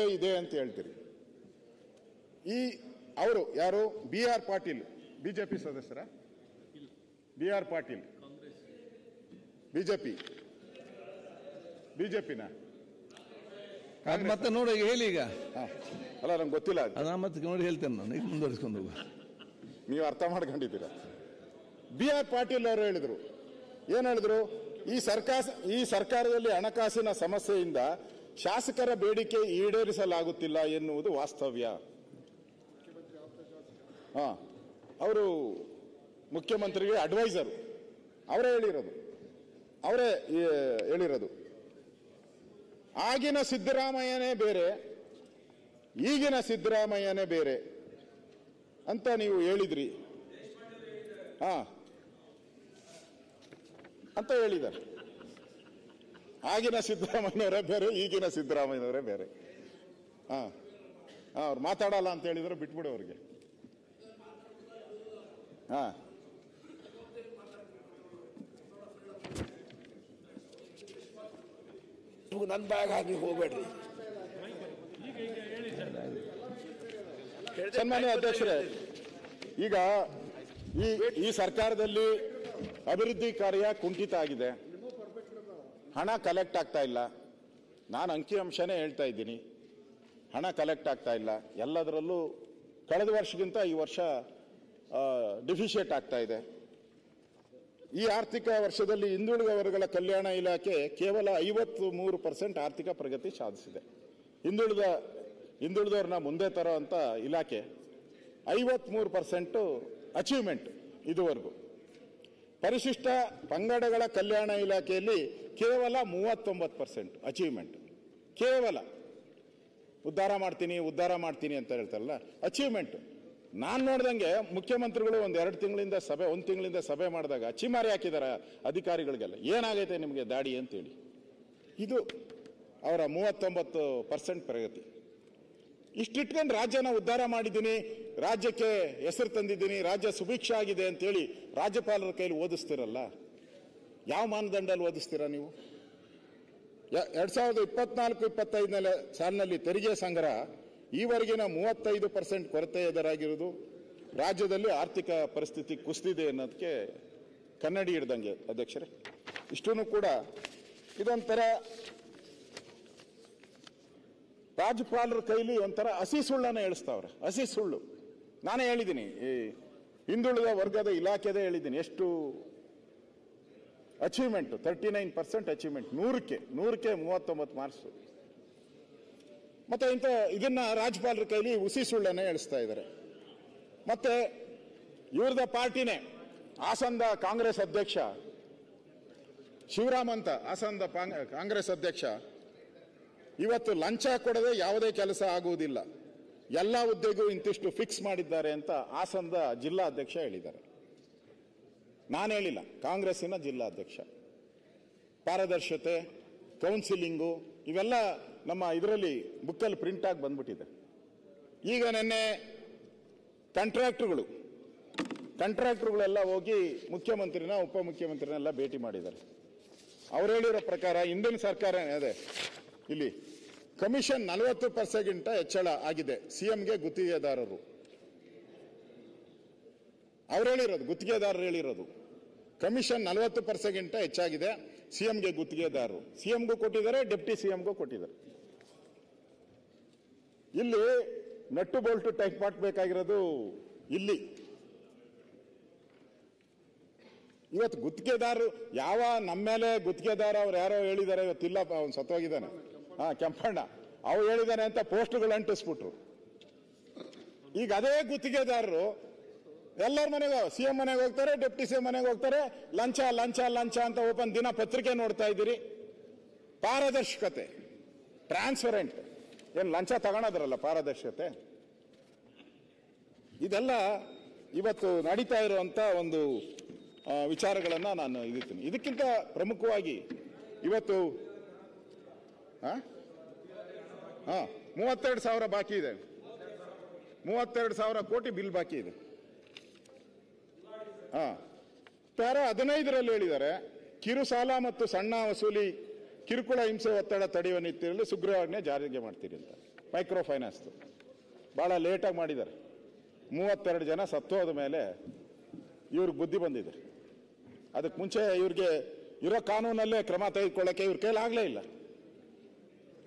ಇದೆ ಅಂತ ಹೇಳ್ತೀರಿ. ಈ ಅವರು ಯಾರು BR ಪಾಟೀಲ್ ಬಿಜೆಪಿ ಸದಸ್ಯರ BR ಪಾಟೀಲ್ ಬಿಜೆಪಿನ ಮತ್ತೆ ನೋಡಿ ಹೇಳಿ ಈಗ. ಅಲ್ಲ ನಂಗೆ ಗೊತ್ತಿಲ್ಲ ಮತ್ತೆ ನೋಡಿ ಹೇಳ್ತೇನೆ ನಾನು, ಈಗ ಮುಂದುವರಿಸ್ಕೊಂಡು ಹೋಗುವ. ನೀವು ಅರ್ಥ ಮಾಡ್ಕೊಂಡಿದ್ದೀರಾ? BR ಪಾಟೀಲ್ ಅವರು ಹೇಳಿದ್ರು, ಏನ್ ಹೇಳಿದ್ರು? ಈ ಸರ್ಕಾರದಲ್ಲಿ ಹಣಕಾಸಿನ ಸಮಸ್ಯೆಯಿಂದ ಶಾಸಕರ ಬೇಡಿಕೆ ಈಡೇರಿಸಲಾಗುತ್ತಿಲ್ಲ ಎನ್ನುವುದು ವಾಸ್ತವ್ಯ. ಅವರು ಮುಖ್ಯಮಂತ್ರಿಗೆ ಅಡ್ವೈಸರ್, ಅವರೇ ಹೇಳಿರೋದು. ಆಗಿನ ಸಿದ್ದರಾಮಯ್ಯನೇ ಬೇರೆ, ಈಗಿನ ಸಿದ್ದರಾಮಯ್ಯನೇ ಬೇರೆ ಅಂತ ನೀವು ಹೇಳಿದ್ರಿ ಅಂತ ಹೇಳಿದ್ದಾರೆ. ಆಗಿನ ಸಿದ್ದರಾಮಯ್ಯನವರೇ ಬೇರೆ, ಈಗಿನ ಸಿದ್ದರಾಮಯ್ಯನವರೇ ಬೇರೆ. ಅವ್ರು ಮಾತಾಡಲ್ಲ ಅಂತ ಹೇಳಿದ್ರೆ ಬಿಟ್ಬಿಡು ಅವ್ರಿಗೆ. ನನ್ನ ಬ್ಯಾಗ್ ಹಾಕಿ ಹೋಗ್ಬೇಡ್ರಿ. ಸನ್ಮಾನ್ಯ ಅಧ್ಯಕ್ಷರೇ, ಈಗ ಈ ಸರ್ಕಾರದಲ್ಲಿ ಅಭಿವೃದ್ಧಿ ಕಾರ್ಯ ಕುಂಠಿತ ಆಗಿದೆ, ಹಣ ಕಲೆಕ್ಟ್ ಆಗ್ತಾ ಇಲ್ಲ. ನಾನು ಅಂಕಿಅಂಶನೇ ಹೇಳ್ತಾ ಇದ್ದೀನಿ, ಹಣ ಕಲೆಕ್ಟ್ ಆಗ್ತಾ ಇಲ್ಲ. ಎಲ್ಲದರಲ್ಲೂ ಕಳೆದ ವರ್ಷಕ್ಕಿಂತ ಈ ವರ್ಷ ಡಿಫಿಷಿಯೇಟ್ ಆಗ್ತಾ ಇದೆ. ಈ ಆರ್ಥಿಕ ವರ್ಷದಲ್ಲಿ ಹಿಂದುಳಿದ ವರ್ಗಗಳ ಕಲ್ಯಾಣ ಇಲಾಖೆ ಕೇವಲ 53% ಆರ್ಥಿಕ ಪ್ರಗತಿ ಸಾಧಿಸಿದೆ. ಹಿಂದುಳಿದವ್ರನ್ನ ಮುಂದೆ ತರೋ ಅಂತ ಇಲಾಖೆ 53% ಅಚೀವ್ಮೆಂಟ್ ಇದುವರೆಗೂ. ಪರಿಶಿಷ್ಟ ಪಂಗಡಗಳ ಕಲ್ಯಾಣ ಇಲಾಖೆಯಲ್ಲಿ ಕೇವಲ 39% ಅಚೀವ್ಮೆಂಟ್. ಕೇವಲ ಉದ್ಧಾರ ಮಾಡ್ತೀನಿ ಅಂತ ಹೇಳ್ತಾರಲ್ಲ, ಅಚೀವ್ಮೆಂಟ್. ನಾನು ನೋಡ್ದಂಗೆ ಮುಖ್ಯಮಂತ್ರಿಗಳು ಒಂದು ತಿಂಗಳಿಂದ ಸಭೆ ಮಾಡಿದಾಗ ಚಿಮಾರಿ ಹಾಕಿದಾರ ಅಧಿಕಾರಿಗಳಿಗೆಲ್ಲ, ಏನಾಗೈತೆ ನಿಮಗೆ ದಾಡಿ ಅಂತೇಳಿ. ಇದು ಅವರ 39% ಪ್ರಗತಿ. ಇಷ್ಟಿಟ್ಕೊಂಡು ರಾಜ್ಯನ ಉದ್ಧಾರ ಮಾಡಿದ್ದೀನಿ, ರಾಜ್ಯಕ್ಕೆ ಹೆಸರು ತಂದಿದ್ದೀನಿ, ರಾಜ್ಯ ಸುಭಿಕ್ಷ ಆಗಿದೆ ಅಂತೇಳಿ ರಾಜ್ಯಪಾಲರ ಕೈಲಿ ಓದಿಸ್ತಿರಲ್ಲ, ಯಾವ ಮಾನದಂಡಲ್ಲಿ ಓದಿಸ್ತೀರಾ ನೀವು? 2024-25 ಸಾಲಿನಲ್ಲಿ ತೆರಿಗೆ ಸಂಗ್ರಹ ಈವರೆಗಿನ 35% ಕೊರತೆ ಎದುರಾಗಿರುವುದು, ರಾಜ್ಯದಲ್ಲಿ ಆರ್ಥಿಕ ಪರಿಸ್ಥಿತಿ ಕುಸಿದಿದೆ ಅನ್ನೋದಕ್ಕೆ ಕನ್ನಡಿ ಹಿಡ್ದಂಗೆ ಅಧ್ಯಕ್ಷರೇ. ಇಷ್ಟೂ ಕೂಡ ಇದೊಂಥರ ರಾಜ್ಯಪಾಲರ ಕೈಲಿ ಒಂಥರ ಹಸಿ ಸುಳ್ಳನ್ನ ಹೇಳಿಸ್ತಾವ್ರೆ. ಹಸಿ ಸುಳ್ಳು. ನಾನೇ ಹೇಳಿದ್ದೀನಿ, ಈ ಹಿಂದುಳಿದ ವರ್ಗದ ಇಲಾಖೆದೇ ಹೇಳಿದ್ದೀನಿ. ಎಷ್ಟು ಅಚೀವ್ಮೆಂಟ್? 39% ಅಚೀವ್ಮೆಂಟ್. 100ಕ್ಕೆ 39 ಮಾರ್ಕ್ಸ್. ಮತ್ತೆ ಇದನ್ನ ರಾಜ್ಯಪಾಲರ ಕೈಲಿ ಹುಸಿ ಸುಳ್ಳನ್ನ ಹೇಳಿಸ್ತಾ ಇದ್ದಾರೆ. ಮತ್ತೆ ಇವ್ರದ ಪಾರ್ಟಿನೇ ಹಾಸನದ ಕಾಂಗ್ರೆಸ್ ಅಧ್ಯಕ್ಷ ಶಿವರಾಮ್ ಅಂತ, ಹಾಸನದ ಕಾಂಗ್ರೆಸ್ ಅಧ್ಯಕ್ಷ, ಇವತ್ತು ಲಂಚ ಕೊಡದೆ ಯಾವುದೇ ಕೆಲಸ ಆಗುವುದಿಲ್ಲ, ಎಲ್ಲ ಹುದ್ದೆಗೂ ಇಂತಿಷ್ಟು ಫಿಕ್ಸ್ ಮಾಡಿದ್ದಾರೆ ಅಂತ ಹಾಸನದ ಜಿಲ್ಲಾ ಅಧ್ಯಕ್ಷ ಹೇಳಿದ್ದಾರೆ. ನಾನು ಹೇಳಿಲ್ಲ, ಕಾಂಗ್ರೆಸ್ಸಿನ ಜಿಲ್ಲಾ ಅಧ್ಯಕ್ಷ. ಪಾರದರ್ಶತೆ, ಕೌನ್ಸಿಲಿಂಗು ಇವೆಲ್ಲ ನಮ್ಮ ಇದರಲ್ಲಿ ಬುಕ್ಕಲ್ಲಿ ಪ್ರಿಂಟ್ ಆಗಿ ಬಂದ್ಬಿಟ್ಟಿದೆ. ಈಗ ನಿನ್ನೆ ಕಾಂಟ್ರಾಕ್ಟರ್ಗಳೆಲ್ಲ ಹೋಗಿ ಮುಖ್ಯಮಂತ್ರಿನ ಉಪಮುಖ್ಯಮಂತ್ರಿನೆಲ್ಲ ಭೇಟಿ ಮಾಡಿದ್ದಾರೆ. ಅವ್ರು ಹೇಳಿರೋ ಪ್ರಕಾರ ಹಿಂದಿನ ಸರ್ಕಾರ ಅದೇ ಇಲ್ಲಿ ಕಮಿಷನ್ 40% ಹೆಚ್ಚಳ ಆಗಿದೆ ಸಿಎಂಗೆ ಗುತ್ತಿಗೆದಾರರು. ಅವ್ರು ಹೇಳಿರೋದು, ಗುತ್ತಿಗೆದಾರರು ಹೇಳಿರೋದು ಕಮಿಷನ್ 40% ಹೆಚ್ಚಾಗಿದೆ ಸಿಎಂಗೆ ಗುತ್ತಿಗೆದಾರರು. ಸಿಎಂಗೂ ಕೊಟ್ಟಿದ್ದಾರೆ, ಡೆಪ್ಟಿ ಸಿಎಂಗೂ ಕೊಟ್ಟಿದ್ದಾರೆ. ಇಲ್ಲಿ ನಟ್ಟು ಬೋಲ್ಟು ಟೈಪ್ ಮಾಡಬೇಕಾಗಿರೋದು ಇಲ್ಲಿ. ಇವತ್ತು ಗುತ್ತಿಗೆದಾರರು ಯಾವ ನಮ್ಮ ಮೇಲೆ ಗುತ್ತಿಗೆದಾರ ಅವ್ರು ಯಾರೋ ಹೇಳಿದ್ದಾರೆ, ಇವತ್ತಿಲ್ಲ, ಅವ್ನು ಸತ್ತೋಗಿದ್ದಾನೆ, ಕೆಂಪಣ್ಣ, ಅವ್ರು ಹೇಳಿದಾನೆ ಅಂತ ಪೋಸ್ಟ್ಗಳು ಅಂಟಿಸ್ಬಿಟ್ರು. ಈಗ ಅದೇ ಗುತ್ತಿಗೆದಾರರು ಎಲ್ಲರ ಮನೆಗೂ, ಸಿಎಂ ಮನೆಗೆ ಹೋಗ್ತಾರೆ, ಡೆಪ್ಟಿ ಸಿಎಂ ಮನೆಗೆ ಹೋಗ್ತಾರೆ, ಲಂಚ ಅಂತ ಓಪನ್ ದಿನ ಪತ್ರಿಕೆ ನೋಡ್ತಾ ಇದ್ದೀರಿ. ಪಾರದರ್ಶಕತೆ, ಟ್ರಾನ್ಸ್ಪರೆಂಟ್, ಏನು ಲಂಚ ತಗೊಳೋದ್ರಲ್ಲ ಪಾರದರ್ಶಕತೆ. ಇದೆಲ್ಲ ಇವತ್ತು ನಡೀತಾ ಇರುವಂತ ಒಂದು ವಿಚಾರಗಳನ್ನ ನಾನು ಇದಿರ್ತೀನಿ. ಇದಕ್ಕಿಂತ ಪ್ರಮುಖವಾಗಿ ಇವತ್ತು 32,000 ಬಾಕಿ ಇದೆ, 32,000 ಕೋಟಿ ಬಿಲ್ ಬಾಕಿ ಇದೆ. 15ರಲ್ಲಿ ಹೇಳಿದ್ದಾರೆ, ಕಿರು ಸಾಲ ಮತ್ತು ಸಣ್ಣ ವಸೂಲಿ ಕಿರುಕುಳ ಹಿಂಸೆ ಒತ್ತಡ ತಡೆಯುವ ನಿಟ್ಟಿನಲ್ಲಿ ಸುಗ್ರೀವಾಜ್ಞೆ ಜಾರಿಗೆ ಮಾಡ್ತೀರಿ ಅಂತ. ಮೈಕ್ರೋ ಫೈನಾನ್ಸ್ದು ಭಾಳ ಲೇಟಾಗಿ ಮಾಡಿದ್ದಾರೆ. 32 ಜನ ಸತ್ತೋದ ಮೇಲೆ ಇವ್ರಿಗೆ ಬುದ್ಧಿ ಬಂದಿದೆ. ಅದಕ್ಕೆ ಮುಂಚೆ ಇವ್ರಿಗೆ ಇರೋ ಕಾನೂನಲ್ಲೇ ಕ್ರಮ ತೆಗೆದುಕೊಳ್ಳೋಕ್ಕೆ ಇವ್ರ ಕೈಲಾಗಲೇ ಇಲ್ಲ.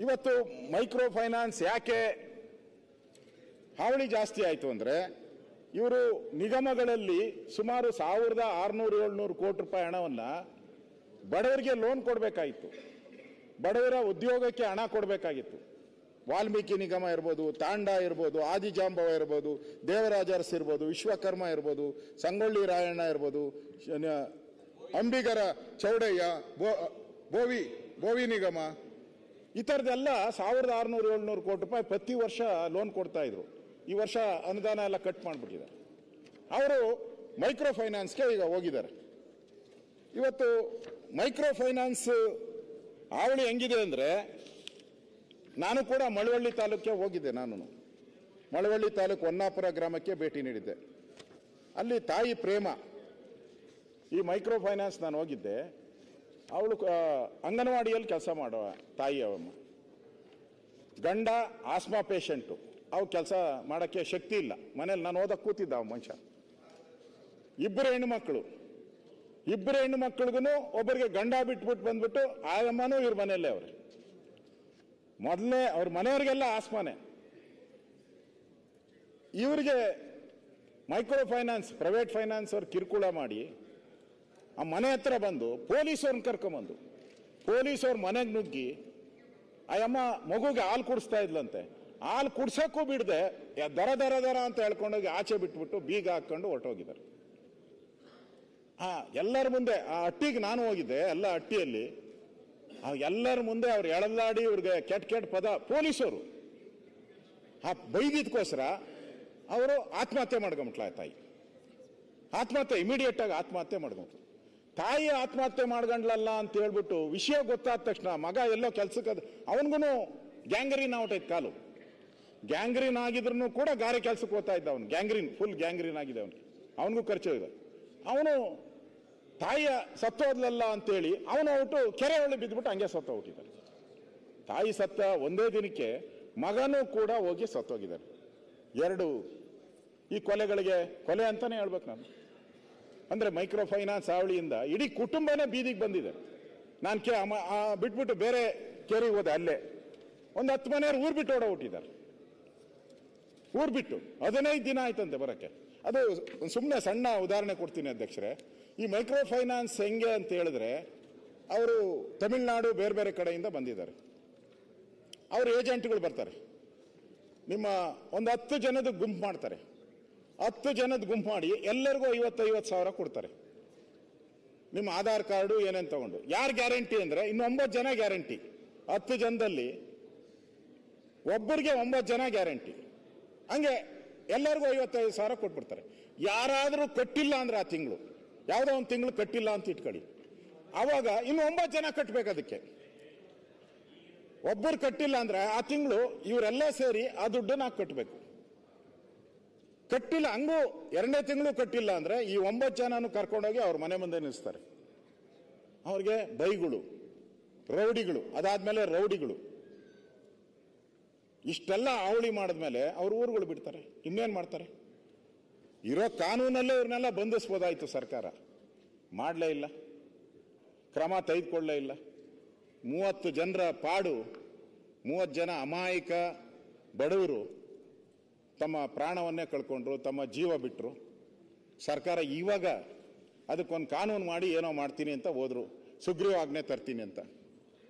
ಇವತ್ತು ಮೈಕ್ರೋ ಫೈನಾನ್ಸ್ ಯಾಕೆ ಹಾವಳಿ ಜಾಸ್ತಿ ಆಯಿತು ಅಂದರೆ, ಇವರು ನಿಗಮಗಳಲ್ಲಿ ಸುಮಾರು 1600-700 ಕೋಟಿ ರೂಪಾಯಿ ಹಣವನ್ನು ಬಡವರಿಗೆ ಲೋನ್ ಕೊಡಬೇಕಾಗಿತ್ತು, ಬಡವರ ಉದ್ಯೋಗಕ್ಕೆ ಹಣ ಕೊಡಬೇಕಾಗಿತ್ತು. ವಾಲ್ಮೀಕಿ ನಿಗಮ ಇರ್ಬೋದು, ತಾಂಡ ಇರ್ಬೋದು, ಆದಿಜಾಂಬವ ಇರ್ಬೋದು, ದೇವರಾಜ ಅರಸ್ ಇರ್ಬೋದು, ವಿಶ್ವಕರ್ಮ ಇರ್ಬೋದು, ಸಂಗೊಳ್ಳಿ ರಾಯಣ್ಣ ಇರ್ಬೋದು, ಅಂಬಿಗರ ಚೌಡಯ್ಯ, ಬೋವಿ ನಿಗಮ, ಈ ಥರದ್ದೆಲ್ಲ 1600-700 ಕೋಟಿ ರೂಪಾಯಿ ಪ್ರತಿ ವರ್ಷ ಲೋನ್ ಕೊಡ್ತಾ ಇದ್ರು. ಈ ವರ್ಷ ಅನುದಾನ ಎಲ್ಲ ಕಟ್ ಮಾಡಿಬಿಟ್ಟಿದ್ದಾರೆ. ಅವರು ಮೈಕ್ರೋ ಫೈನಾನ್ಸ್ಗೆ ಈಗ ಹೋಗಿದ್ದಾರೆ. ಇವತ್ತು ಮೈಕ್ರೋ ಫೈನಾನ್ಸ್ ಹಾವಳಿ ಹೆಂಗಿದೆ ಅಂದರೆ, ನಾನು ಕೂಡ ಮಳವಳ್ಳಿ ತಾಲೂಕಿಗೆ ಹೋಗಿದ್ದೆ. ನಾನು ಮಳವಳ್ಳಿ ತಾಲೂಕು ಹೊನ್ನಾಪುರ ಗ್ರಾಮಕ್ಕೆ ಭೇಟಿ ನೀಡಿದ್ದೆ. ಅಲ್ಲಿ ತಾಯಿ ಪ್ರೇಮ, ಈ ಮೈಕ್ರೋ ಫೈನಾನ್ಸ್ ನಾನು ಹೋಗಿದ್ದೆ. ಅವಳು ಅಂಗನವಾಡಿಯಲ್ಲಿ ಕೆಲಸ ಮಾಡುವ ತಾಯಿ. ಅವಮ್ಮ ಗಂಡ ಆಸ್ಮಾ ಪೇಷಂಟು, ಅವು ಕೆಲಸ ಮಾಡೋಕ್ಕೆ ಶಕ್ತಿ ಇಲ್ಲ ಮನೇಲಿ. ನಾನು ಓದಕ್ಕೆ ಕೂತಿದ್ದ ಅವ ಮನುಷ್ಯ. ಇಬ್ಬರು ಹೆಣ್ಣು ಮಕ್ಕಳಿಗೂ ಒಬ್ಬರಿಗೆ ಗಂಡ ಬಿಟ್ಬಿಟ್ಟು ಬಂದ್ಬಿಟ್ಟು ಆಯಮ್ಮನೂ ಇವ್ರ ಮನೆಯಲ್ಲೇ ಅವ್ರೆ. ಮೊದಲನೇ ಅವ್ರ ಮನೆಯವ್ರಿಗೆಲ್ಲ ಆಸ್ಮಾನೆ. ಇವರಿಗೆ ಮೈಕ್ರೋ ಫೈನಾನ್ಸ್, ಪ್ರೈವೇಟ್ ಫೈನಾನ್ಸ್ ಅವ್ರು ಕಿರುಕುಳ ಮಾಡಿ ಆ ಮನೆ ಹತ್ರ ಬಂದು ಪೊಲೀಸವ್ರನ್ನ ಕರ್ಕೊಂಬಂದು, ಪೊಲೀಸವ್ರ ಮನೆಗೆ ನುಗ್ಗಿ ಆ ಅಮ್ಮ ಮಗುಗೆ ಹಾಲು ಕುಡಿಸ್ತಾ ಇದ್ಲಂತೆ. ಹಾಲು ಕುಡ್ಸೋಕ್ಕೂ ಬಿಡದೆ ದರ ಅಂತ ಹೇಳ್ಕೊಂಡೋಗಿ ಆಚೆ ಬಿಟ್ಬಿಟ್ಟು ಬೀಗ ಹಾಕೊಂಡು ಹೊರಟೋಗಿದ್ದಾರೆ. ಎಲ್ಲರ ಮುಂದೆ ಆ ಹಟ್ಟಿಗೆ ನಾನು ಹೋಗಿದ್ದೆ. ಎಲ್ಲ ಹಟ್ಟಿಯಲ್ಲಿ ಎಲ್ಲರ ಮುಂದೆ ಅವ್ರು ಎಳೆದಾಡಿ ಇವ್ರಿಗೆ ಕೆಟ್ಟ ಪದ, ಪೊಲೀಸರು ಬೈದಿದ್ಕೋಸ್ಕರ ಅವರು ಆತ್ಮಹತ್ಯೆ ಮಾಡ್ಕೊಂಬಿಟ್ಲ. ತಾಯಿ ಆತ್ಮಹತ್ಯೆ, ಇಮಿಡಿಯೇಟ್ ಆಗಿ ಆತ್ಮಹತ್ಯೆ ಮಾಡ್ಕೊಂಬಿಟ್ಲು. ತಾಯಿ ಆತ್ಮಹತ್ಯೆ ಮಾಡ್ಕೊಂಡ್ಲಲ್ಲ ಅಂತ ಹೇಳ್ಬಿಟ್ಟು ವಿಷಯ ಗೊತ್ತಾದ ತಕ್ಷಣ ಮಗ ಎಲ್ಲೋ ಕೆಲ್ಸಕ್ಕೆ, ಅವನಿಗೂ ಗ್ಯಾಂಗ್ರೀನ್ ಔಟೈತೆ ಕಾಲು. ಗ್ಯಾಂಗ್ರೀನ್ ಆಗಿದ್ರು ಕೂಡ ಗಾರೆ ಕೆಲ್ಸಕ್ಕೆ ಹೋಗ್ತಾ ಇದ್ದ ಅವನು. ಫುಲ್ ಗ್ಯಾಂಗ್ರೀನ್ ಆಗಿದೆ ಅವನಿಗೆ. ಅವನಿಗೂ ಖರ್ಚು ಇದೆ. ಅವನು ತಾಯಿಯ ಸತ್ತೋದ್ಲಲ್ಲ ಅಂತೇಳಿ ಅವನು ಹೊರಟು ಕೆರೆ ಒಳ್ಳೆ ಬಿದ್ದುಬಿಟ್ಟು ಹಂಗೆ ಸತ್ತ ಹೋಗಿದ್ದಾರೆ. ತಾಯಿ ಸತ್ತ ಒಂದೇ ದಿನಕ್ಕೆ ಮಗನೂ ಕೂಡ ಹೋಗಿ ಸತ್ತೋಗಿದ್ದಾರೆ. 2 ಈ ಕೊಲೆ ಅಂತಾನೆ ಹೇಳ್ಬೇಕು ನಾನು. ಅಂದ್ರೆ ಮೈಕ್ರೋ ಫೈನಾನ್ಸ್ ಹಾವಳಿಯಿಂದ ಇಡೀ ಕುಟುಂಬನೇ ಬೀದಿಗೆ ಬಂದಿದೆ. ನಾನು ಬಿಟ್ಬಿಟ್ಟು ಬೇರೆ ಕೇರಿಗೆ ಹೋದೆ. ಅಲ್ಲೇ ಒಂದು 10 ಮನೆಯವರು ಊರು ಬಿಟ್ಟು ಓಡೋಗ್ಬಿಟ್ಟಿದ್ದಾರೆ. ಊರು ಬಿಟ್ಟು 15 ದಿನ ಆಯ್ತಂತೆ ಬರೋಕ್ಕೆ. ಅದು ಸುಮ್ಮನೆ ಸಣ್ಣ ಉದಾಹರಣೆ ಕೊಡ್ತೀನಿ ಅಧ್ಯಕ್ಷರೇ. ಈ ಮೈಕ್ರೋ ಫೈನಾನ್ಸ್ ಹೆಂಗೆ ಅಂತ ಹೇಳಿದ್ರೆ, ಅವರು ತಮಿಳುನಾಡು ಬೇರೆ ಬೇರೆ ಕಡೆಯಿಂದ ಬಂದಿದ್ದಾರೆ. ಅವರು ಏಜೆಂಟ್ಗಳು ಬರ್ತಾರೆ. ನಿಮ್ಮ ಒಂದು 10 ಜನದ ಗುಂಪು ಮಾಡ್ತಾರೆ. 10 ಜನದ ಗುಂಪು ಮಾಡಿ ಎಲ್ಲರಿಗೂ 50,000 ಸಾವಿರ ಕೊಡ್ತಾರೆ. ನಿಮ್ಮ ಆಧಾರ್ ಕಾರ್ಡು ಏನೇನು ತಗೊಂಡು. ಯಾರು ಗ್ಯಾರಂಟಿ ಅಂದರೆ, ಇನ್ನು 9 ಜನ ಗ್ಯಾರಂಟಿ. 10 ಜನದಲ್ಲಿ ಒಬ್ಬರಿಗೆ 9 ಜನ ಗ್ಯಾರಂಟಿ. ಹಂಗೆ ಎಲ್ಲರಿಗೂ 55,000 ಸಾವಿರ ಕೊಟ್ಬಿಡ್ತಾರೆ. ಯಾರಾದರೂ ಕಟ್ಟಿಲ್ಲ ಅಂದ್ರೆ ಆ ತಿಂಗಳು, ಯಾವುದೋ ಒಂದು ತಿಂಗಳು ಕಟ್ಟಿಲ್ಲ ಅಂತ ಇಟ್ಕೊಳ್ಳಿ, ಆವಾಗ ಇನ್ನು 9 ಜನ ಕಟ್ಟಬೇಕು. ಅದಕ್ಕೆ ಒಬ್ಬರು ಕಟ್ಟಿಲ್ಲ ಅಂದ್ರೆ ಆ ತಿಂಗಳು ಇವರೆಲ್ಲ ಸೇರಿ ಆ ದುಡ್ಡನ್ನ ಕಟ್ಟಬೇಕು. ಕಟ್ಟಿಲ್ಲ, ಹಂಗೂ 2ನೇ ತಿಂಗಳು ಕಟ್ಟಿಲ್ಲ ಅಂದ್ರೆ ಈ 9 ಜನನು ಕರ್ಕೊಂಡೋಗಿ ಅವ್ರ ಮನೆ ಮುಂದೆ ನಿಲ್ಲಿಸ್ತಾರೆ. ಅವ್ರಿಗೆ ಬೈಗಳು, ರೌಡಿಗಳು, ಅದಾದ್ಮೇಲೆ ರೌಡಿಗಳು. ಇಷ್ಟೆಲ್ಲ ಅವಳಿ ಮಾಡಿದ್ಮೇಲೆ ಅವ್ರ ಊರುಗಳು ಬಿಡ್ತಾರೆ. ಇನ್ನೇನು ಮಾಡ್ತಾರೆ? ಇರೋ ಕಾನೂನಲ್ಲೇ ಇವ್ರನ್ನೆಲ್ಲ ಬಂಧಿಸ್ಬೋದಾಯ್ತು. ಸರ್ಕಾರ ಮಾಡಲೇ ಇಲ್ಲ, ಕ್ರಮ ತೆಗೆದುಕೊಳ್ಳಲೇ ಇಲ್ಲ. 30 ಜನರ ಪಾಡು, 30 ಜನ ಅಮಾಯಕ ಬಡವರು ತಮ್ಮ ಪ್ರಾಣವನ್ನೇ ಕಳ್ಕೊಂಡ್ರು, ತಮ್ಮ ಜೀವ ಬಿಟ್ಟರು. ಸರ್ಕಾರ ಇವಾಗ ಅದಕ್ಕೊಂದು ಕಾನೂನು ಮಾಡಿ ಏನೋ ಮಾಡ್ತೀನಿ ಅಂತ ಹೋದ್ರು. ಸುಗ್ರೀವಾಜ್ಞೆ ತರ್ತೀನಿ ಅಂತ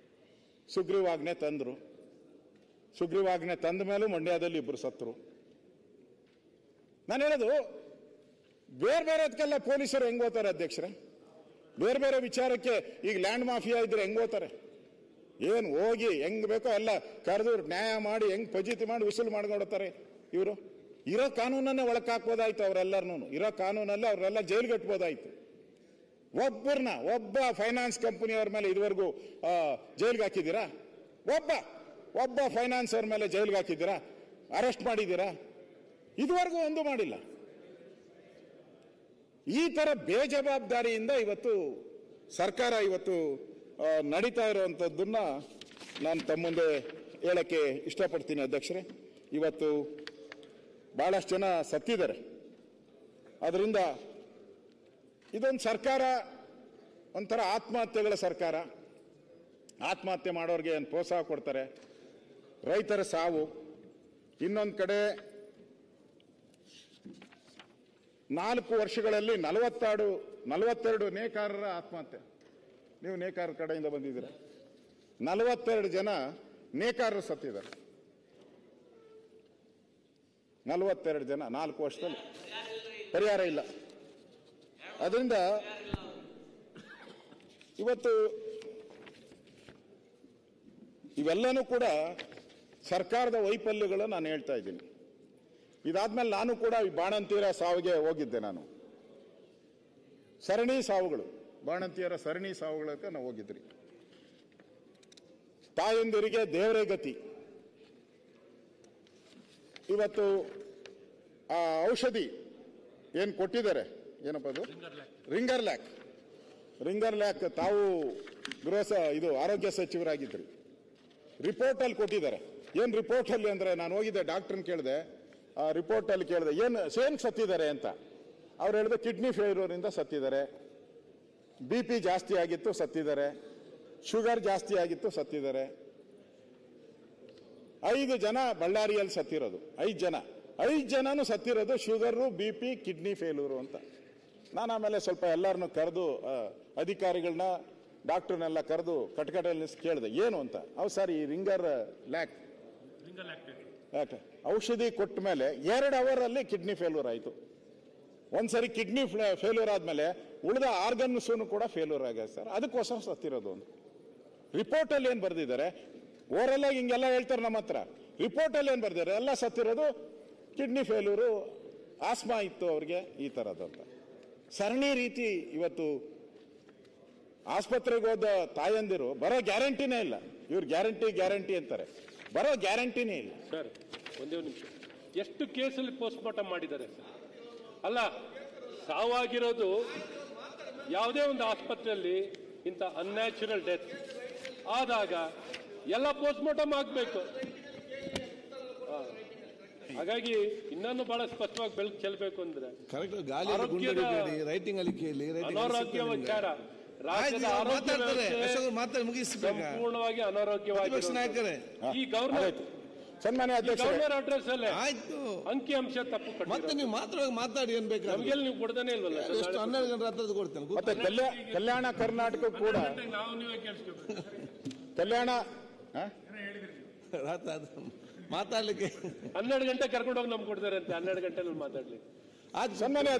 ಸುಗ್ರೀವಾಜ್ಞೆ ತಂದರು. ಸುಗ್ರೀವಾಜ್ಞೆ ತಂದ ಮೇಲೂ ಮಂಡ್ಯದಲ್ಲಿ 2 ಸತ್ತರು. ನಾನು ಹೇಳೋದು, ಬೇರೆ ಬೇರೆದಕ್ಕೆಲ್ಲ ಪೊಲೀಸರು ಹೆಂಗ್ ಹೋಗ್ತಾರೆ ಅಧ್ಯಕ್ಷರೇ? ಬೇರೆ ಬೇರೆ ವಿಚಾರಕ್ಕೆ ಈಗ ಲ್ಯಾಂಡ್ ಮಾಫಿಯಾ ಇದ್ರೆ ಹೆಂಗ್ ಹೋಗ್ತಾರೆ? ಏನು ಹೋಗಿ ಹೆಂಗ್ ಬೇಕೋ ಎಲ್ಲ ಕರೆದು ನ್ಯಾಯ ಮಾಡಿ ಹೆಂಗ್ ಫಜೀತಿ ಮಾಡಿ ಉಸುಲು ಮಾಡ್ಕೊಡ್ತಾರೆ. ಇವರು ಇರೋ ಕಾನೂನನ್ನೇ ಒಳಕ್ಕೆ ಹಾಕ್ಬೋದಾಯ್ತು. ಅವರೆಲ್ಲರನ್ನೂ ಇರೋ ಕಾನೂನಲ್ಲೇ ಅವರೆಲ್ಲ ಜೈಲ್ಗೆ ಕಟ್ಬೋದಾಯ್ತು. ಒಬ್ಬ ಫೈನಾನ್ಸ್ ಕಂಪನಿಯವ್ರ ಮೇಲೆ ಇದುವರೆಗೂ ಜೈಲ್ಗೆ ಹಾಕಿದ್ದೀರಾ? ಒಬ್ಬ ಫೈನಾನ್ಸ್ ಅವ್ರ ಮೇಲೆ ಜೈಲ್ಗೆ ಹಾಕಿದ್ದೀರಾ? ಅರೆಸ್ಟ್ ಮಾಡಿದ್ದೀರಾ? ಇದುವರೆಗೂ ಒಂದು ಮಾಡಿಲ್ಲ. ಈ ತರ ಬೇಜವಾಬ್ದಾರಿಯಿಂದ ಇವತ್ತು ಸರ್ಕಾರ ಇವತ್ತು ನಡೀತಾ ಇರುವಂತದ್ದನ್ನ ನಾನು ತಮ್ಮ ಮುಂದೆ ಹೇಳಕ್ಕೆ ಇಷ್ಟಪಡ್ತೀನಿ ಅಧ್ಯಕ್ಷರೇ. ಇವತ್ತು ಬಹಳಷ್ಟು ಜನ ಸತ್ತಿದ್ದಾರೆ. ಅದರಿಂದ ಇದೊಂದು ಸರ್ಕಾರ ಒಂಥರ ಆತ್ಮಹತ್ಯೆಗಳ ಸರ್ಕಾರ. ಆತ್ಮಹತ್ಯೆ ಮಾಡೋರಿಗೆ ಏನು ಪ್ರೋತ್ಸಾಹ ಕೊಡ್ತಾರೆ. ರೈತರ ಸಾವು. ಇನ್ನೊಂದು ಕಡೆ 4 ವರ್ಷಗಳಲ್ಲಿ 42 ನೇಕಾರರ ಆತ್ಮಹತ್ಯೆ. ನೀವು ನೇಕಾರ ಕಡೆಯಿಂದ ಬಂದಿದ್ದೀರ. 42 ಜನ ನೇಕಾರರು ಸತ್ತಿದ್ದಾರೆ. 42 ಜನ 4 ವರ್ಷದಲ್ಲಿ ಪರಿಹಾರ ಇಲ್ಲ. ಅದರಿಂದ ಇವತ್ತು ಇವೆಲ್ಲನೂ ಕೂಡ ಸರ್ಕಾರದ ವೈಫಲ್ಯಗಳು ನಾನು ಹೇಳ್ತಾ ಇದ್ದೀನಿ. ಇದಾದ್ಮೇಲೆ ನಾನು ಕೂಡ ಈ ಬಾಣಂತಿಯರ ಸಾವಿಗೆ ಹೋಗಿದ್ದೆ. ನಾನು ಸರಣಿ ಸಾವುಗಳು, ಬಾಣಂತಿಯರ ಸರಣಿ ಸಾವುಗಳಕ್ಕೆ ನಾವು ಹೋಗಿದ್ರಿ. ತಾಯಂದಿರಿಗೆ ದೇವರೇ ಗತಿ. ಇವತ್ತು ಆ ಔಷಧಿ ಏನು ಕೊಟ್ಟಿದ್ದಾರೆ, ಏನಪ್ಪ ಅದು, ರಿಂಗರ್ ಲ್ಯಾಕ್ ತಾವು ಆರೋಗ್ಯ ಸಚಿವರಾಗಿದ್ರಿ. ರಿಪೋರ್ಟ್ ಅಲ್ಲಿ ಕೊಟ್ಟಿದ್ದಾರೆ. ಏನು ರಿಪೋರ್ಟ್ ಅಲ್ಲಿ ಅಂದ್ರೆ, ನಾನು ಹೋಗಿದ್ದೆ ಡಾಕ್ಟರ್ನ ಕೇಳಿದೆ, ಆ ರಿಪೋರ್ಟ್ ಅಲ್ಲಿ ಕೇಳಿದೆ ಏನು ಸತ್ತಿದ್ದಾರೆ ಅಂತ. ಅವ್ರು ಹೇಳಿದೆ ಕಿಡ್ನಿ ಫೇಲ್ಯೂರ್ ಇಂದ ಸತ್ತಿದ್ದಾರೆ, BP ಜಾಸ್ತಿ ಆಗಿತ್ತು ಸತ್ತಿದ್ದಾರೆ, ಶುಗರ್ ಜಾಸ್ತಿ ಆಗಿತ್ತು ಸತ್ತಿದ್ದಾರೆ. 5 ಜನ ಬಳ್ಳಾರಿಯಲ್ಲಿ ಸತ್ತಿರೋದು. 5 ಜನನು ಸತ್ತಿರೋದು ಶುಗರು, BP, ಕಿಡ್ನಿ ಫೇಲ್ಯೂರು ಅಂತ. ನಾನು ಆಮೇಲೆ ಸ್ವಲ್ಪ ಎಲ್ಲರನ್ನು ಕರೆದು, ಅಧಿಕಾರಿಗಳನ್ನ ಡಾಕ್ಟರ್ನೆಲ್ಲ ಕರೆದು ಕಟಕಟಲ್ಲಿ ಕೇಳಿದೆ ಏನು ಅಂತ. ಅವು ಸರ್ ಈ ರಿಂಗರ್ ಲ್ಯಾಕ್ ಔಷಧಿ ಕೊಟ್ಟ ಮೇಲೆ 2 ಅವರಲ್ಲಿ ಕಿಡ್ನಿ ಫೇಲ್ಯೂರ್ ಆಯಿತು. ಒಂದ್ಸರಿ ಕಿಡ್ನಿ ಫೇಲ್ಯೂರ್ ಆದ್ಮೇಲೆ ಉಳಿದ ಆರ್ಗನ್ಸ್ ಕೂಡ ಫೇಲ್ಯೂರ್ ಆಗಿದೆ ಸರ್. ಅದಕ್ಕೋಸ್ಕರ ಸತ್ತಿರೋದು ಅಂತ ರಿಪೋರ್ಟ್ ಅಲ್ಲಿ ಏನ್ ಬರ್ದಿದ್ದಾರೆ. ಓವರಲ್ ಆಗಿ ಹಿಂಗೆಲ್ಲ ಹೇಳ್ತಾರೆ ನಮ್ಮ ಹತ್ರ. ರಿಪೋರ್ಟ್ ಅಲ್ಲಿ ಏನ್ ಬರ್ದಿದ್ದಾರೆ, ಎಲ್ಲ ಸತ್ತಿರೋದು ಕಿಡ್ನಿ ಫೇಲ್ಯೂರು, ಆಸ್ಮಾ ಇತ್ತು ಅವ್ರಿಗೆ, ಈ ತರದ್ದು ಅಂತ. ಸರಣಿ ರೀತಿ ಇವತ್ತು ಆಸ್ಪತ್ರೆಗೆ ಹೋದ ತಾಯಂದಿರು ಬರೋ ಗ್ಯಾರಂಟಿನೇ ಇಲ್ಲ. ಇವ್ರು ಗ್ಯಾರಂಟಿ ಅಂತಾರೆ, ಬರೋ ಗ್ಯಾರಂಟಿನೇ ಇಲ್ಲ. ಸರ್ ಒಂದೇ ನಿಮಿಷ, ಎಷ್ಟು ಕೇಸಲ್ಲಿ ಪೋಸ್ಟ್ ಮಾರ್ಟಮ್ ಮಾಡಿದ್ದಾರೆ ಸರ್? ಅಲ್ಲ, ಸಾವಾಗಿರೋದು ಯಾವುದೇ ಒಂದು ಆಸ್ಪತ್ರೆಯಲ್ಲಿ ಇಂಥ ಅನ್ಯಾಚುರಲ್ ಡೆತ್ ಆದಾಗ ಎಲ್ಲ ಪೋಸ್ಟ್ ಮಾರ್ಟಮ್ ಆಗಬೇಕು. ಹಾಗಾಗಿ ಇನ್ನೊಂದು ಬಹಳ ಸ್ಪಷ್ಟವಾಗಿ ಬೆಳಕು ಚೆಲ್ಲಬೇಕು ಅಂದ್ರೆ ರೈಟಿಂಗ್ ಅಲ್ಲಿ ಕೇಳಿ. ಅನಾರೋಗ್ಯ ವಿಚಾರ ರಾಜ್ಯದ ಆರೋಗ್ಯ ಸಂಪೂರ್ಣವಾಗಿ ಅನಾರೋಗ್ಯವಾಗಿ ಈ ಗವರ್ನರ್ ಸನ್ಮಾನ್ಯ ಅಧ್ಯಕ್ಷ ಗವರ್ನರ್ ಅಡ್ರೆಸ್ ಅಲ್ಲೇ ಆಯ್ತು ಅಂಕಿ ಅಂಶ ತಪ್ಪು ಮತ್ತೆ ನೀವು ಮಾತಾಡಿ ಏನ್ ಬೇಕಾದ್ರೆ ನಮ್ಗೆ ನೀವು ಕೊಡ್ತಾನೆ ಇಲ್ವಲ್ಲ. 12 ಗಂಟೆ ಹತ್ರ ಕೊಡ್ತೇನೆ. ಮತ್ತೆ ಕಲ್ಯಾಣ ಕರ್ನಾಟಕ ಕೂಡ ನಾವು ನೀವೇ ಕೇಳಿಸ್ಕೋಬೇಕು. ಕಲ್ಯಾಣ ಮಾತಾಡ್ಲಿಕ್ಕೆ 12 ಗಂಟೆ ಕರ್ಕೊಂಡು ಹೋಗಿ ನಮ್ಗೆ ಕೊಡ್ತಾರೆ ಅಂತ. 12 ಗಂಟೆನಲ್ಲಿ ಮಾತಾಡ್ಲಿ. ಸನ್ಮಾನ್ಯ